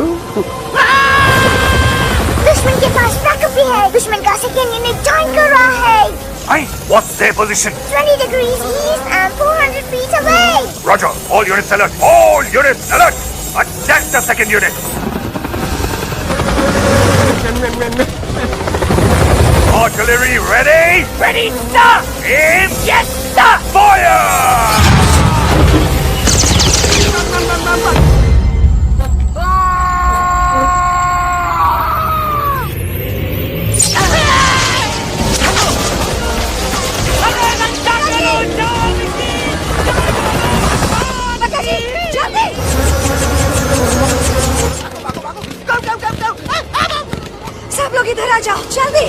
दुश्मन के पास बैकअप भी है। दुश्मन का सेकेंड यूनिट ज्वाइन कर रहा है। What's their position? 20 degrees east and 400 feet away. Roger. All units alert. All units alert. Attack the second unit. Artillery ready? Ready, sir. Aim. Yes, sir. Fire! आ जाओ जल्दी।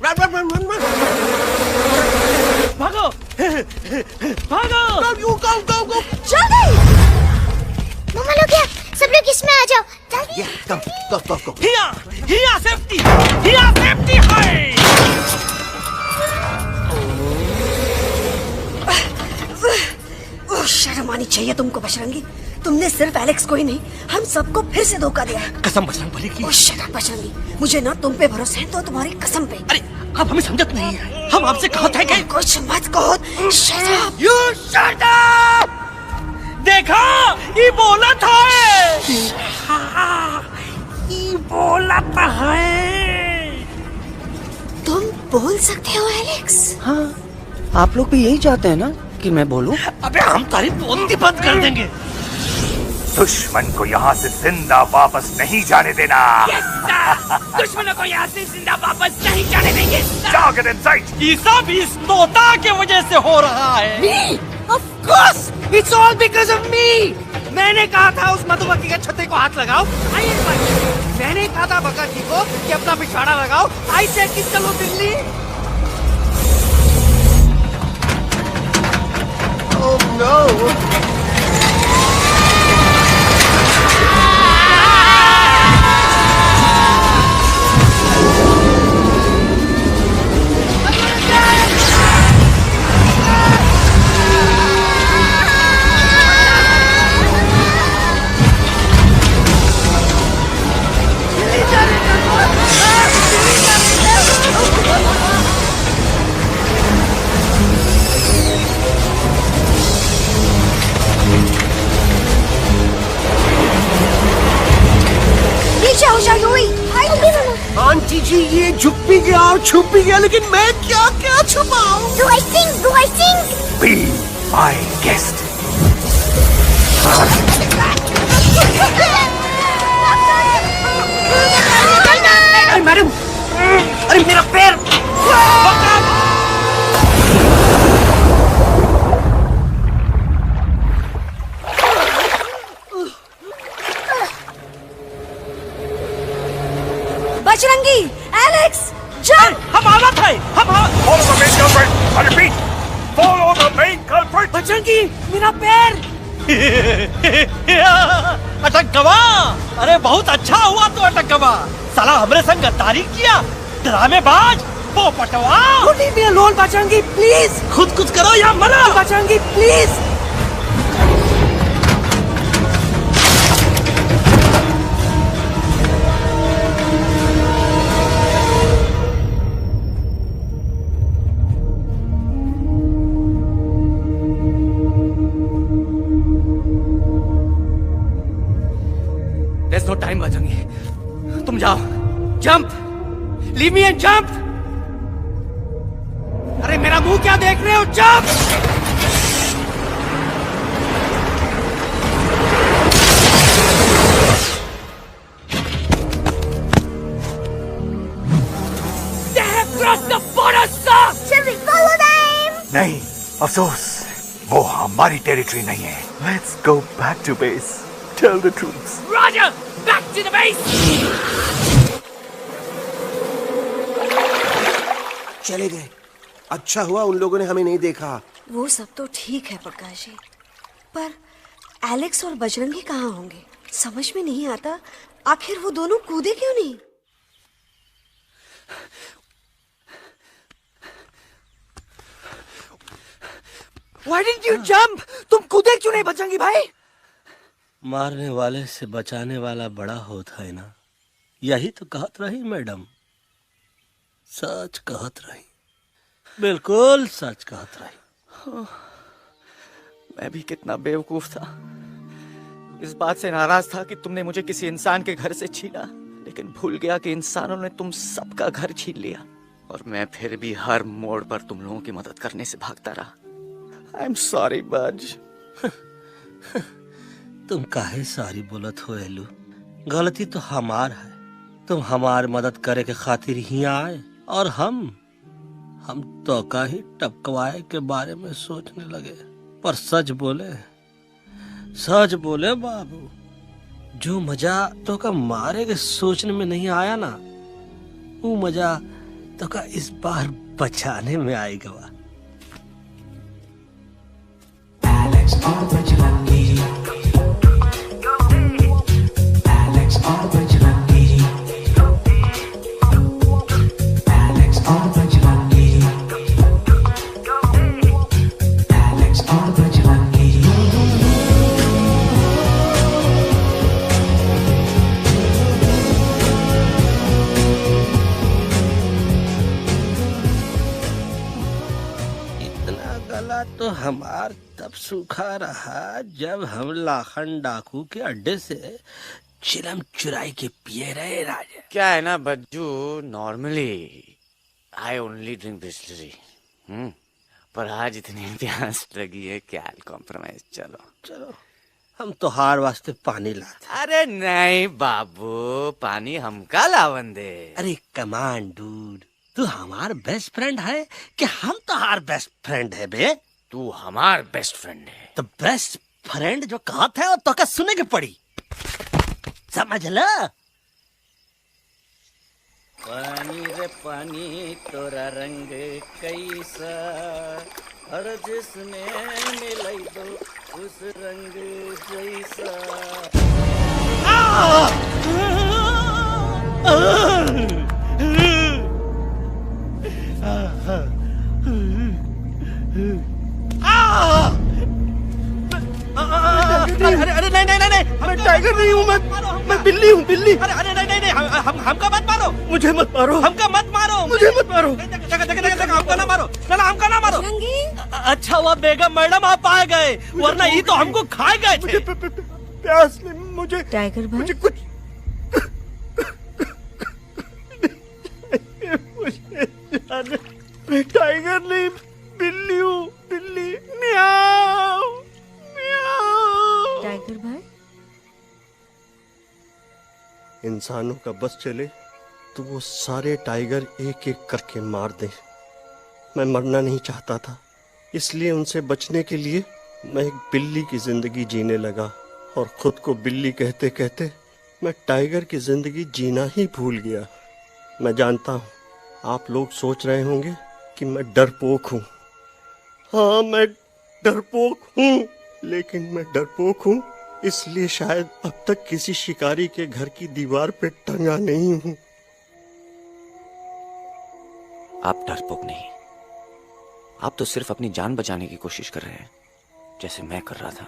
भागो भागो जल्दी। मम्मा लोग क्या, सब लोग इसमें आ जाओ जल्दी। हिया सेफ्टी है। शर्म आनी चाहिए तुमको बजरंगी। तुमने सिर्फ एलेक्स को ही नहीं, हम सबको फिर से धोखा दिया है। कसम बजरंग बली की। शट अप बजरंगी, मुझे ना तुम पे भरोसा है तो तुम्हारी कसम पे। अरे आप हमें समझत नहीं है, हम आपसे कहते हैं कि कुछ मत कहो। Shut up. You shut up. देखा, ये बोला था। ये बोला था है। तुम बोल सकते हो एलेक्स? हाँ, आप लोग भी यही चाहते हैं ना कि मैं बोलूं? अबे हम तारी बोलती बंद कर देंगे। दुश्मन को यहाँ से जिंदा वापस नहीं जाने देना। दुश्मनों को यहाँ से जिंदा वापस नहीं जाने देंगे। जाओ get inside। ये सब इस तोता की वजह से हो रहा है। Me? Of course, it's all because of me. मैंने कहा था उस मधुमक्खी के छत्ते को हाथ लगाओ। मैंने कहा था बका जी को कि अपना पिछवाड़ा लगाओ। आई सेड कि चलो दिल्ली। Oh no! आंटी जी, ये झुक भी गया और छुप भी गया, लेकिन मैं क्या क्या छुपाऊं? Do I sing? Do I sing? Be my guest। Madam, अरे मेरा पैर। Bajrangi, Alex, jump. हम आवा थे, Follow the main culprit। I repeat, follow the main culprit। Bajrangi, मेरा पैर। अटक गवा। अरे बहुत अच्छा हुआ तो अटक गवा। साला हमरे संग गद्दारी किया, ड्रामेबाज, पोपटवा। Leave me alone, Bajrangi, please। खुद कुछ करो या मरो। Bajrangi, please। There's no time, Bajrangi. तुम जाओ, jump, leave me and jump। अरे मेरा मुंह क्या देख रहे हो, jump. They have crossed the border, sir। Shall we follow them? नहीं, अफसोस, वो हमारी टेरिटरी नहीं है। Let's go back to base। Tell the troops। Roger, back to the base। चले गए। अच्छा हुआ उन लोगों ने हमें नहीं देखा। वो सब तो ठीक है प्रकाश जी, पर एलेक्स और बजरंगी कहाँ होंगे? समझ में नहीं आता, आखिर वो दोनों कूदे क्यों नहीं? Why didn't you jump? तुम कूदे क्यों नहीं बजरंगी भाई? मारने वाले से बचाने वाला बड़ा होता है ना, यही तो कहत रही मैडम। सच कहत रही, बिल्कुल सच कहत रही। मैं भी कितना बेवकूफ था। इस बात से नाराज था कि तुमने मुझे किसी इंसान के घर से छीना, लेकिन भूल गया कि इंसानों ने तुम सबका घर छीन लिया और मैं फिर भी हर मोड़ पर तुम लोगों की मदद करने से भागता रहा। आई एम सॉरी बज। तुम काहे सारी बोलत हो एलू? गलती तो हमार है। तुम हमार मदद करे के खातिर ही आए और हम तो का ही टपकवाए के बारे में सोचने लगे। पर सच बोले बाबू, जो मजा तो का मारे के सोचने में नहीं आया ना, वो मजा तो का इस बार बचाने में आएगा। तो हमार तब सूखा रहा जब हम लाखन डाकू के अड्डे से चिलम चुराई के पिए रहे राजा। क्या है ना Bajju, normally I only drink Bisleri, पर आज इतनी प्यास लगी है क्या कॉम्प्रोमाइज। चलो हम तो हार वास्ते पानी लाते। अरे नहीं बाबू, पानी हमका लावन दे। अरे कमान डूड, तू हमार बेस्ट फ्रेंड है कि हम तो हार बेस्ट फ्रेंड है बे? तू हमार बेस्ट फ्रेंड है। तो बेस्ट फ्रेंड जो कहत है वो तो का सुने के पड़ी, समझ ल। पानी रे पानी तोरा रंग कैसा, हर जिसने मिलाई दो उस रंग जैसा। अरे नहीं, मैं टाइगर नहीं हूँ, मैं बिल्ली हूँ, बिल्ली। अरे नहीं, हमका मत मारो, मुझे मत मारो, हमका मत मारो, मुझे मत मारो, हमका ना मारो, ना हमका ना मारो। अच्छा हुआ बेगम मैडम आप आ गए, वरना ये तो हमको खा गए थे। प्यास में मुझे टाइगर भाई, मुझे कुछ मैं टाइगर नहीं, बिल्ली हूँ, बिल्ली। म्याऊ म्याऊ। टाइगर भाई, इंसानों का बस चले तो वो सारे टाइगर एक एक करके मार दें। मैं मरना नहीं चाहता था, इसलिए उनसे बचने के लिए मैं एक बिल्ली की जिंदगी जीने लगा और खुद को बिल्ली कहते कहते मैं टाइगर की जिंदगी जीना ही भूल गया। मैं जानता हूँ आप लोग सोच रहे होंगे कि मैं डरपोक हूँ। हाँ, मैं डरपोक हूँ, लेकिन मैं डरपोक हूँ इसलिए शायद अब तक किसी शिकारी के घर की दीवार पे टंगा नहीं हूँ। आप डरपोक नहीं, आप तो सिर्फ अपनी जान बचाने की कोशिश कर रहे हैं, जैसे मैं कर रहा था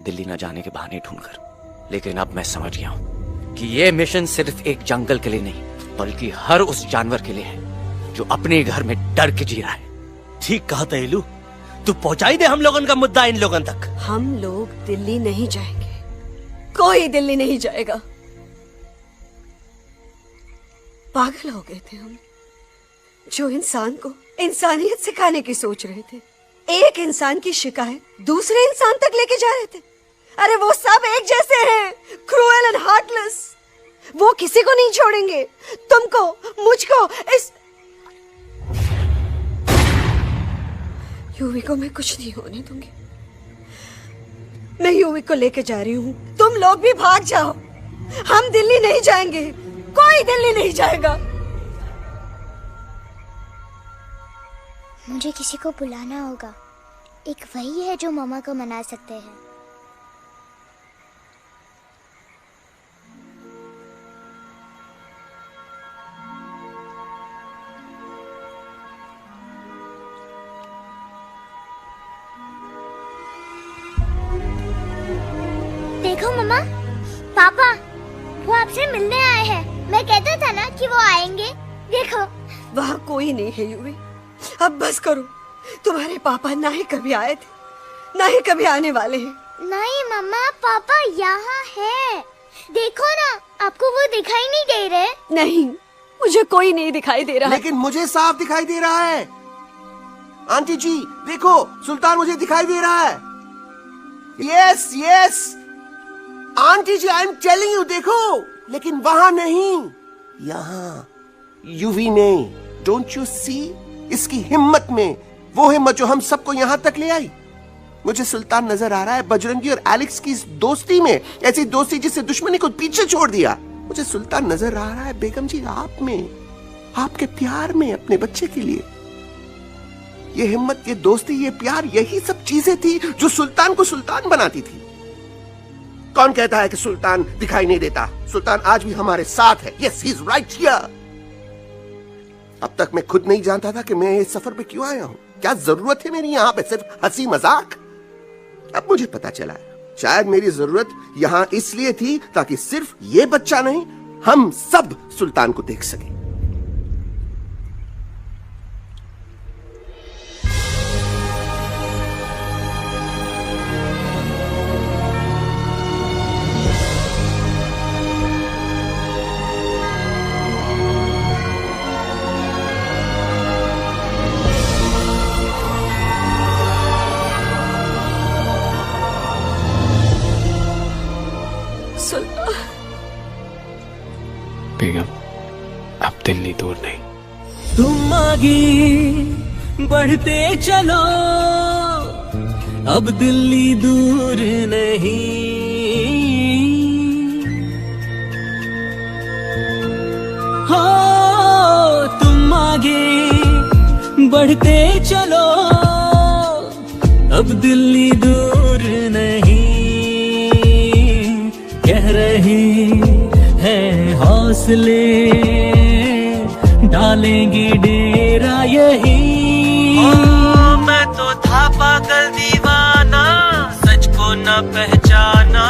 दिल्ली न जाने के बहाने ढूंढकर। लेकिन अब मैं समझ गया हूं कि ये मिशन सिर्फ एक जंगल के लिए नहीं, बल्कि हर उस जानवर के लिए है जो अपने घर में डर के जी रहा है। ठीक कहा तेलू, तू पहुंचाई दे हम लोगन का मुद्दा इन लोगन तक। हम लोग दिल्ली नहीं जाएंगे, कोई दिल्ली नहीं जाएगा। पागल हो गए थे हम, जो इंसान को इंसानियत सिखाने की सोच रहे थे। एक इंसान की शिकायत दूसरे इंसान तक लेके जा रहे थे। अरे वो सब एक जैसे हैं, क्रूएल एंड हार्टलेस। वो किसी को नहीं छोड़ेंगे, तुमको, मुझको, इस यूवी को मैं कुछ नहीं होने दूंगी। मैं यूवी को लेके जा रही हूँ, तुम लोग भी भाग जाओ। हम दिल्ली नहीं जाएंगे, कोई दिल्ली नहीं जाएगा। मुझे किसी को बुलाना होगा, एक वही है जो मामा को मना सकते हैं। देखो मामा, पापा वो आपसे मिलने आए हैं। मैं कहता था ना कि वो आएंगे। देखो वहाँ कोई नहीं है यूवी, अब बस करो। तुम्हारे पापा ना ही कभी आए थे, ना ही कभी आने वाले हैं। नहीं मम्मा, पापा यहाँ है। देखो ना, आपको वो दिखाई नहीं दे रहे? नहीं, मुझे कोई नहीं दिखाई दे रहा। लेकिन मुझे साफ दिखाई दे रहा है। आंटी जी देखो, सुल्तान मुझे दिखाई दे रहा है। Yes yes aunty ji, I am telling you, देखो। लेकिन वहां नहीं, यहाँ यूवी में। Don't you see? इसकी हिम्मत में, वो हिम्मत जो हम सबको यहाँ तक ले आई। मुझे सुल्तान नजर आ रहा है बजरंगी और एलेक्स की इस दोस्ती में, ऐसी दोस्ती जिससे दुश्मनी को पीछे छोड़ दिया। मुझे सुल्तान नजर आ रहा है बेगम जी आप में, आपके प्यार में अपने बच्चे के लिए। ये हिम्मत, ये दोस्ती, ये प्यार, यही सब चीजें थी जो सुल्तान को सुल्तान बनाती थी। कौन कहता है कि सुल्तान दिखाई नहीं देता? सुल्तान आज भी हमारे साथ है। Yes, he is right here. अब तक मैं खुद नहीं जानता था कि मैं इस सफर पे क्यों आया हूं। क्या जरूरत है मेरी यहाँ पे सिर्फ हंसी मजाक? अब मुझे पता चला है, शायद मेरी जरूरत यहाँ इसलिए थी ताकि सिर्फ ये बच्चा नहीं, हम सब सुल्तान को देख सके। बेगम, अब दिल्ली दूर नहीं। तुम आगे बढ़ते चलो, अब दिल्ली दूर नहीं। हो तुम आगे बढ़ते चलो, अब दिल्ली दूर नहीं। कह रही है हौसले, डालेंगे डेरा यही। मैं तो था पागल दीवाना, सच को न पहचाना,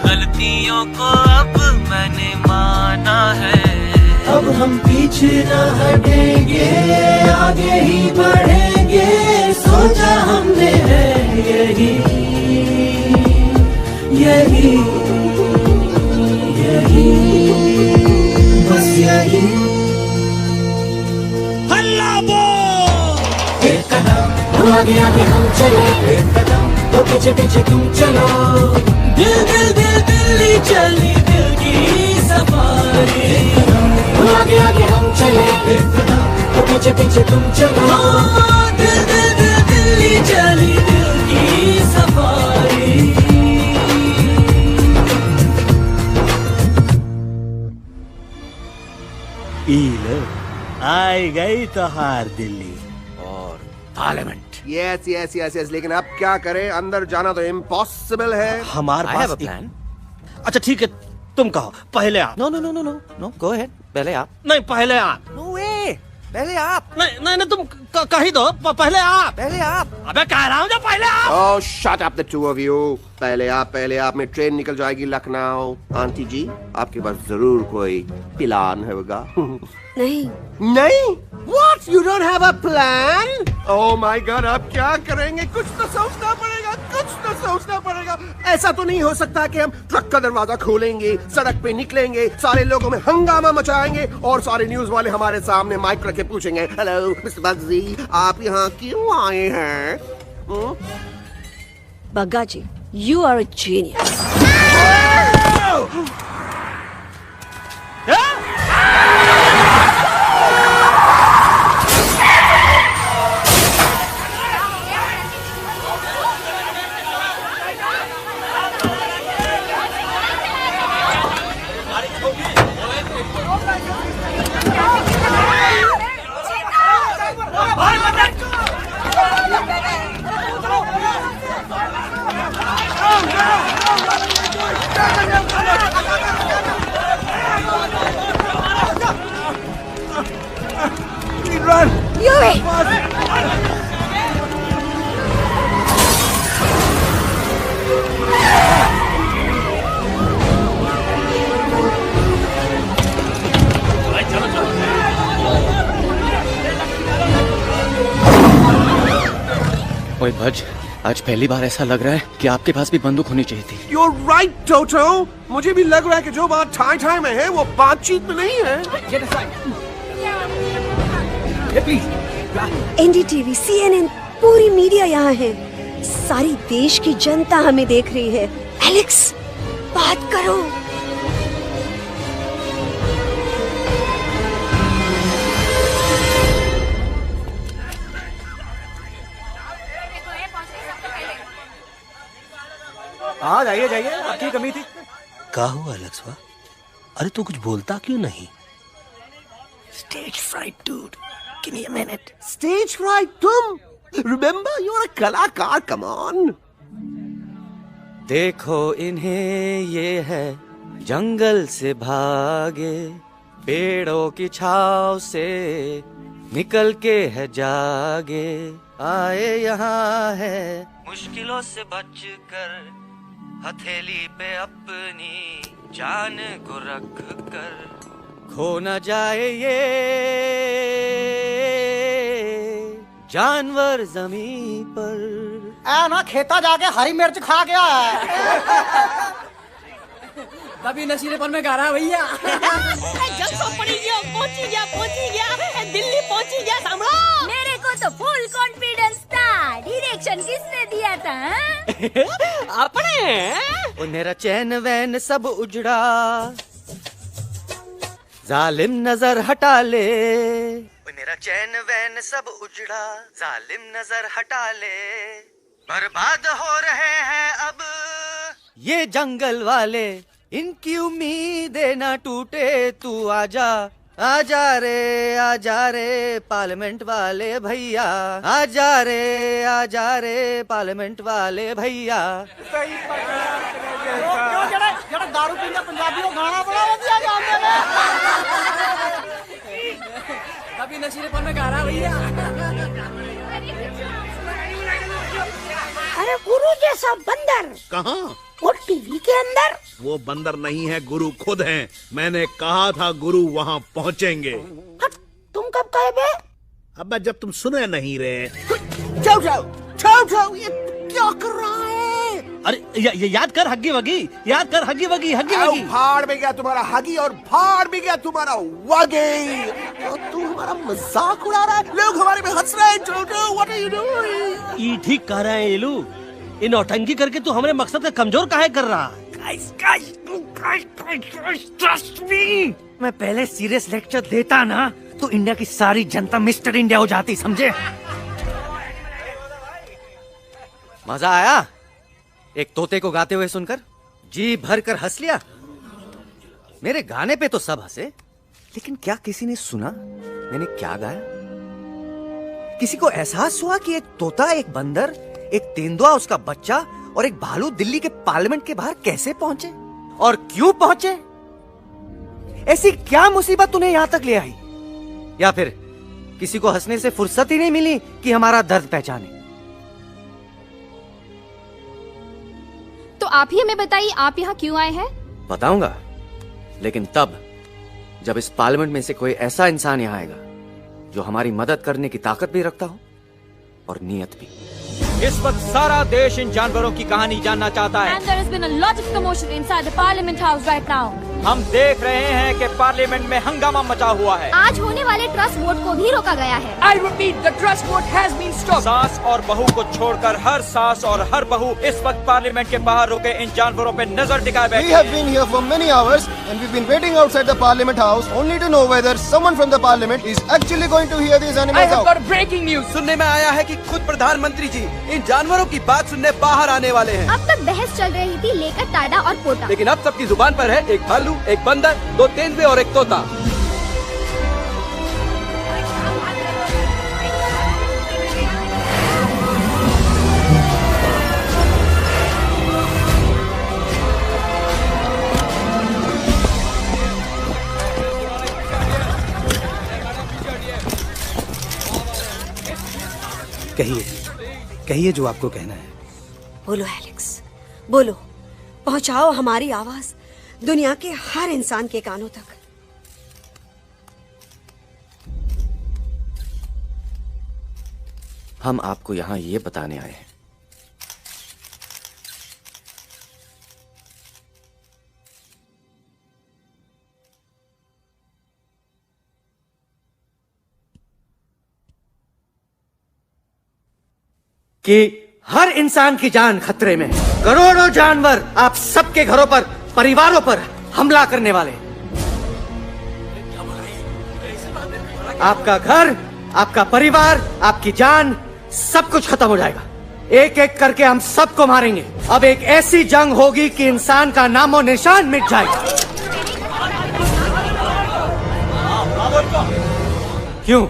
गलतियों को अब मैंने माना है। अब हम पीछे न हटेंगे, आगे ही बढ़ेंगे, सोचा हमने है यही यही यही, बस यही। हल्ला बोल! एक कदम तो आगे आगे हम चले, एक कदम तो पीछे पीछे तुम चलो। दिल दिल दिल दिल्ली चली, दिल की सफारी। तो आगे आगे हम चले, एक कदम तो पीछे पीछे तुम चलो। दिल दिल दिल दिल्ली चली, दिल की सफारी। आई गई तो हार दिल्ली और parliament. Yes yes yes yes, लेकिन अब क्या करें? अंदर जाना तो इम्पॉसिबल है। हमारे पास प्लान। अच्छा ठीक है, तुम कहो, पहले आप। No no no no no no, go ahead, पहले आप। नहीं, पहले आप। नो वे, पहले आप। नहीं नहीं नहीं, तुम कह ही दो, पहले आप। पहले आप। अबे कह रहा हूँ जो पहले आप। Oh shut up the two of you. पहले आप में ट्रेन निकल जाएगी लखनऊ। आंटी जी आपके पास जरूर कोई प्लान होगा। नहीं नहीं? What? You don't have a plan? Oh my God, अब क्या करेंगे? कुछ तो सोचना पड़ेगा, कुछ तो सोचना पड़ेगा। ऐसा तो नहीं हो सकता कि हम ट्रक का दरवाजा खोलेंगे, सड़क पे निकलेंगे, सारे लोगों में हंगामा मचाएंगे और सारे न्यूज वाले हमारे सामने माइक रख के पूछेंगे, हेलो मिस्टर बग्जी, आप यहाँ क्यों आए हैं? बग्गा जी, you are a genius. Run! Yuri! ओए भज, आज पहली बार ऐसा लग रहा है कि आपके पास भी बंदूक होनी चाहिए थी। You're right, Toto. मुझे भी लग रहा है कि जो बात ठाई ठाई में है वो बातचीत में नहीं है। एनडीटीवी, CNN, पूरी मीडिया यहाँ है। सारी देश की जनता हमें देख रही है। एलेक्स, बात करो। हाँ जाइए जाइए, आपकी कमी थी। क्या हुआ एलेक्सवा? अरे तू कुछ बोलता क्यों नहीं? Stage fright, dude. Give me a minute. Stage fright, तुम? Remember, you're a कलाकार. Come on. देखो इन्हें, ये है जंगल से भागे, पेड़ों की छाव से निकल के है जागे, आए यहाँ है मुश्किलों से बचकर, हथेली पे अपनी जान को रख कर, खो न जाए ये जानवर जमीन पर। ना खेता जाके हरी मिर्च खा गया है। कभी नशीलेपन में गा रहा भैया। पहुंची गया, दिल्ली पहुंची गया, सामड़ा। मेरे को तो फुल कॉन्फिडेंस था। डायरेक्शन किसने दिया था? अपने मेरा चैन वैन सब उजड़ा, जालिम नजर हटा ले, मेरा चैन वैन सब उजड़ा, जालिम नजर हटा ले, बर्बाद हो रहे हैं अब ये जंगल वाले, इनकी उम्मीदें ना टूटे, तू आजा आजा रे पार्लियामेंट वाले भैया, आजा रे पार्लियामेंट वाले भैया। जरा दारू पीने पंजाबी को गाना बड़ा दिया जाने में। कभी नशीलेपन में गा रहा भैया। अरे गुरु जैसा बंदर कहाँ? वो टीवी के अंदर। वो बंदर नहीं है, गुरु खुद हैं। मैंने कहा था गुरु वहाँ पहुँचेंगे। तुम कब कहे बे? अब जब तुम सुने नहीं रहे। जाओ, ये क्या कर रहा है? अरे याद कर हग्गी वगी, याद कर हग्गी वगी। भाड़ में गया तुम्हारा हगी और भाड़ में गया तुम्हारा वगी। तो तू हमारा मजाक उड़ा रहा है, लोग हमारे में हंस रहे हैं। What are you doing? ये ठीक कह रहे हैं येलू, इन नौटंकी करके तू हमारे मकसद का कमजोर काहे कर रहा है? ट्रस्ट मी, मैं पहले सीरियस लेक्चर देता ना तो इंडिया की सारी जनता मिस्टर इंडिया हो जाती, समझे? मजा आया एक तोते को गाते हुए सुनकर? जी भर कर हंस लिया। मेरे गाने पे तो सब हंसे, लेकिन क्या किसी ने सुना मैंने क्या गाया? किसी को एहसास हुआ कि एक तोता, एक बंदर, एक तेंदुआ, उसका बच्चा और एक भालू दिल्ली के पार्लियामेंट के बाहर कैसे पहुंचे और क्यों पहुंचे? ऐसी क्या मुसीबत उन्हें यहां तक ले आई? या फिर किसी को हंसने से फुर्सत ही नहीं मिली कि हमारा दर्द पहचाने? तो आप ही हमें बताइए, आप यहाँ क्यों आए हैं? बताऊंगा, लेकिन तब जब इस पार्लियामेंट में से कोई ऐसा इंसान यहाँ आएगा जो हमारी मदद करने की ताकत भी रखता हो और नीयत भी। इस वक्त सारा देश इन जानवरों की कहानी जानना चाहता है। And there has been a lot of commotion inside the Parliament House right now. हम देख रहे हैं कि पार्लियामेंट में हंगामा मचा हुआ है। आज होने वाले ट्रस्ट वोट को भी रोका गया है। I repeat, the trust vote has been stopped. सास और बहू को छोड़कर हर सास और हर बहू इस वक्त पार्लियामेंट के बाहर रुके इन जानवरों पे नजर टिकाए बैठे। We have been here for many hours and we've been waiting outside the Parliament House only to know whether someone from the Parliament is actually going to hear these animals out. I have got breaking news. सुनने में आया है कि खुद प्रधानमंत्री जी इन जानवरों की बात सुनने बाहर आने वाले हैं। अब तक बहस चल रही थी लेकर टाडा और पोटा, लेकिन अब सबकी जुबान पर है एक भालू, एक बंदर, दो तेंदुए और एक तोता। कहिए जो आपको कहना है। बोलो एलेक्स, बोलो, पहुंचाओ हमारी आवाज दुनिया के हर इंसान के कानों तक। हम आपको यहाँ ये बताने आए हैं कि हर इंसान की जान खतरे में है। करोड़ों जानवर आप सबके घरों पर, परिवारों पर हमला करने वाले हैं। आपका घर, आपका परिवार, आपकी जान, सब कुछ खत्म हो जाएगा। एक एक करके हम सबको मारेंगे। अब एक ऐसी जंग होगी कि इंसान का नामो निशान मिट जाएगा। क्यों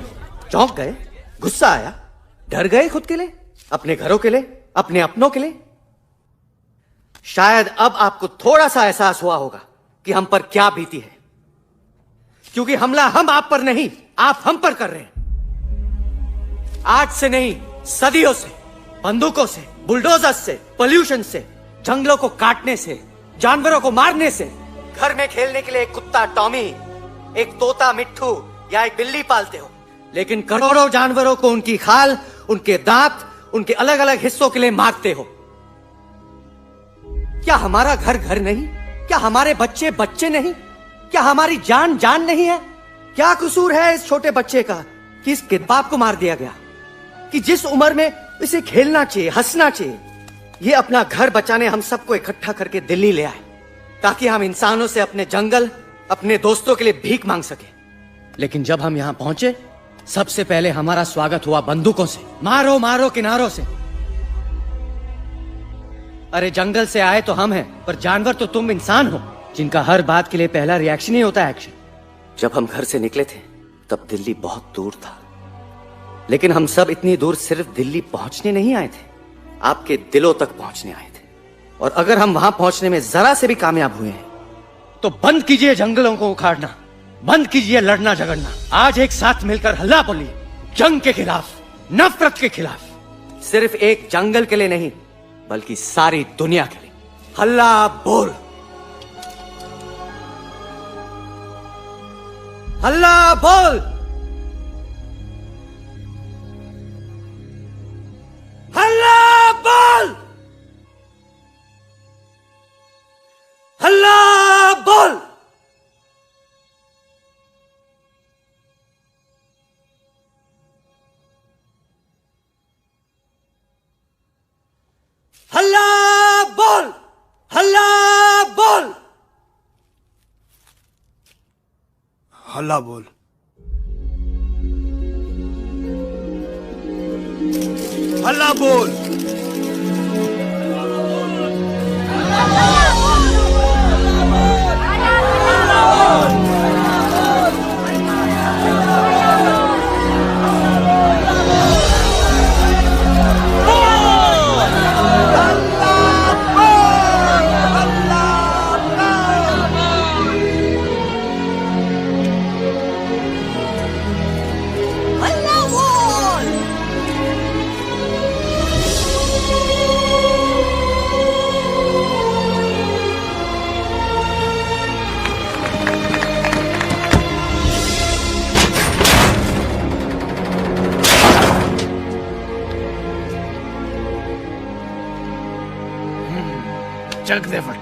चौंक गए? गुस्सा आया? डर गए खुद के लिए, अपने घरों के लिए, अपने अपनों के लिए? शायद अब आपको थोड़ा सा एहसास हुआ होगा कि हम पर क्या बीती है, क्योंकि हमला हम आप पर नहीं, आप हम पर कर रहे हैं। आज से नहीं, सदियों से, बंदूकों से, बुलडोजर से, पोल्यूशन से, जंगलों को काटने से, जानवरों को मारने से। घर में खेलने के लिए एक कुत्ता टॉमी, एक तोता मिट्ठू या एक बिल्ली पालते हो, लेकिन करोड़ों जानवरों को उनकी खाल, उनके दांत, उनके अलग अलग हिस्सों के लिए मारते हो। क्या हमारा घर घर नहीं? क्या हमारे बच्चे बच्चे नहीं? क्या हमारी जान जान नहीं है? क्या कसूर है इस छोटे बच्चे का कि इसके बाप को मार दिया गया, कि जिस उम्र में इसे खेलना चाहिए, हंसना चाहिए? ये अपना घर बचाने हम सबको इकट्ठा करके दिल्ली ले आए ताकि हम इंसानों से अपने जंगल, अपने दोस्तों के लिए भीख मांग सके। लेकिन जब हम यहां पहुंचे, सबसे पहले हमारा स्वागत हुआ बंदूकों से। मारो मारो किनारों से। अरे जंगल से आए तो हम हैं, पर जानवर तो तुम इंसान हो, जिनका हर बात के लिए पहला रिएक्शन ही होता है एक्शन। जब हम घर से निकले थे तब दिल्ली बहुत दूर था, लेकिन हम सब इतनी दूर सिर्फ दिल्ली पहुंचने नहीं आए थे, आपके दिलों तक पहुंचने आए थे। और अगर हम वहां पहुंचने में जरा से भी कामयाब हुए हैं तो बंद कीजिए जंगलों को उखाड़ना, बंद कीजिए लड़ना झगड़ना। आज एक साथ मिलकर हल्ला बोलिए, जंग के खिलाफ, नफरत के खिलाफ। सिर्फ एक जंगल के लिए नहीं, बल्कि सारी दुनिया के लिए। हल्ला बोल, हल्ला बोल, हल्ला बोल, हल्ला बोल। हल्ला बोल, हल्ला बोल, हल्ला बोल, हल्ला बोल। चक दे फट।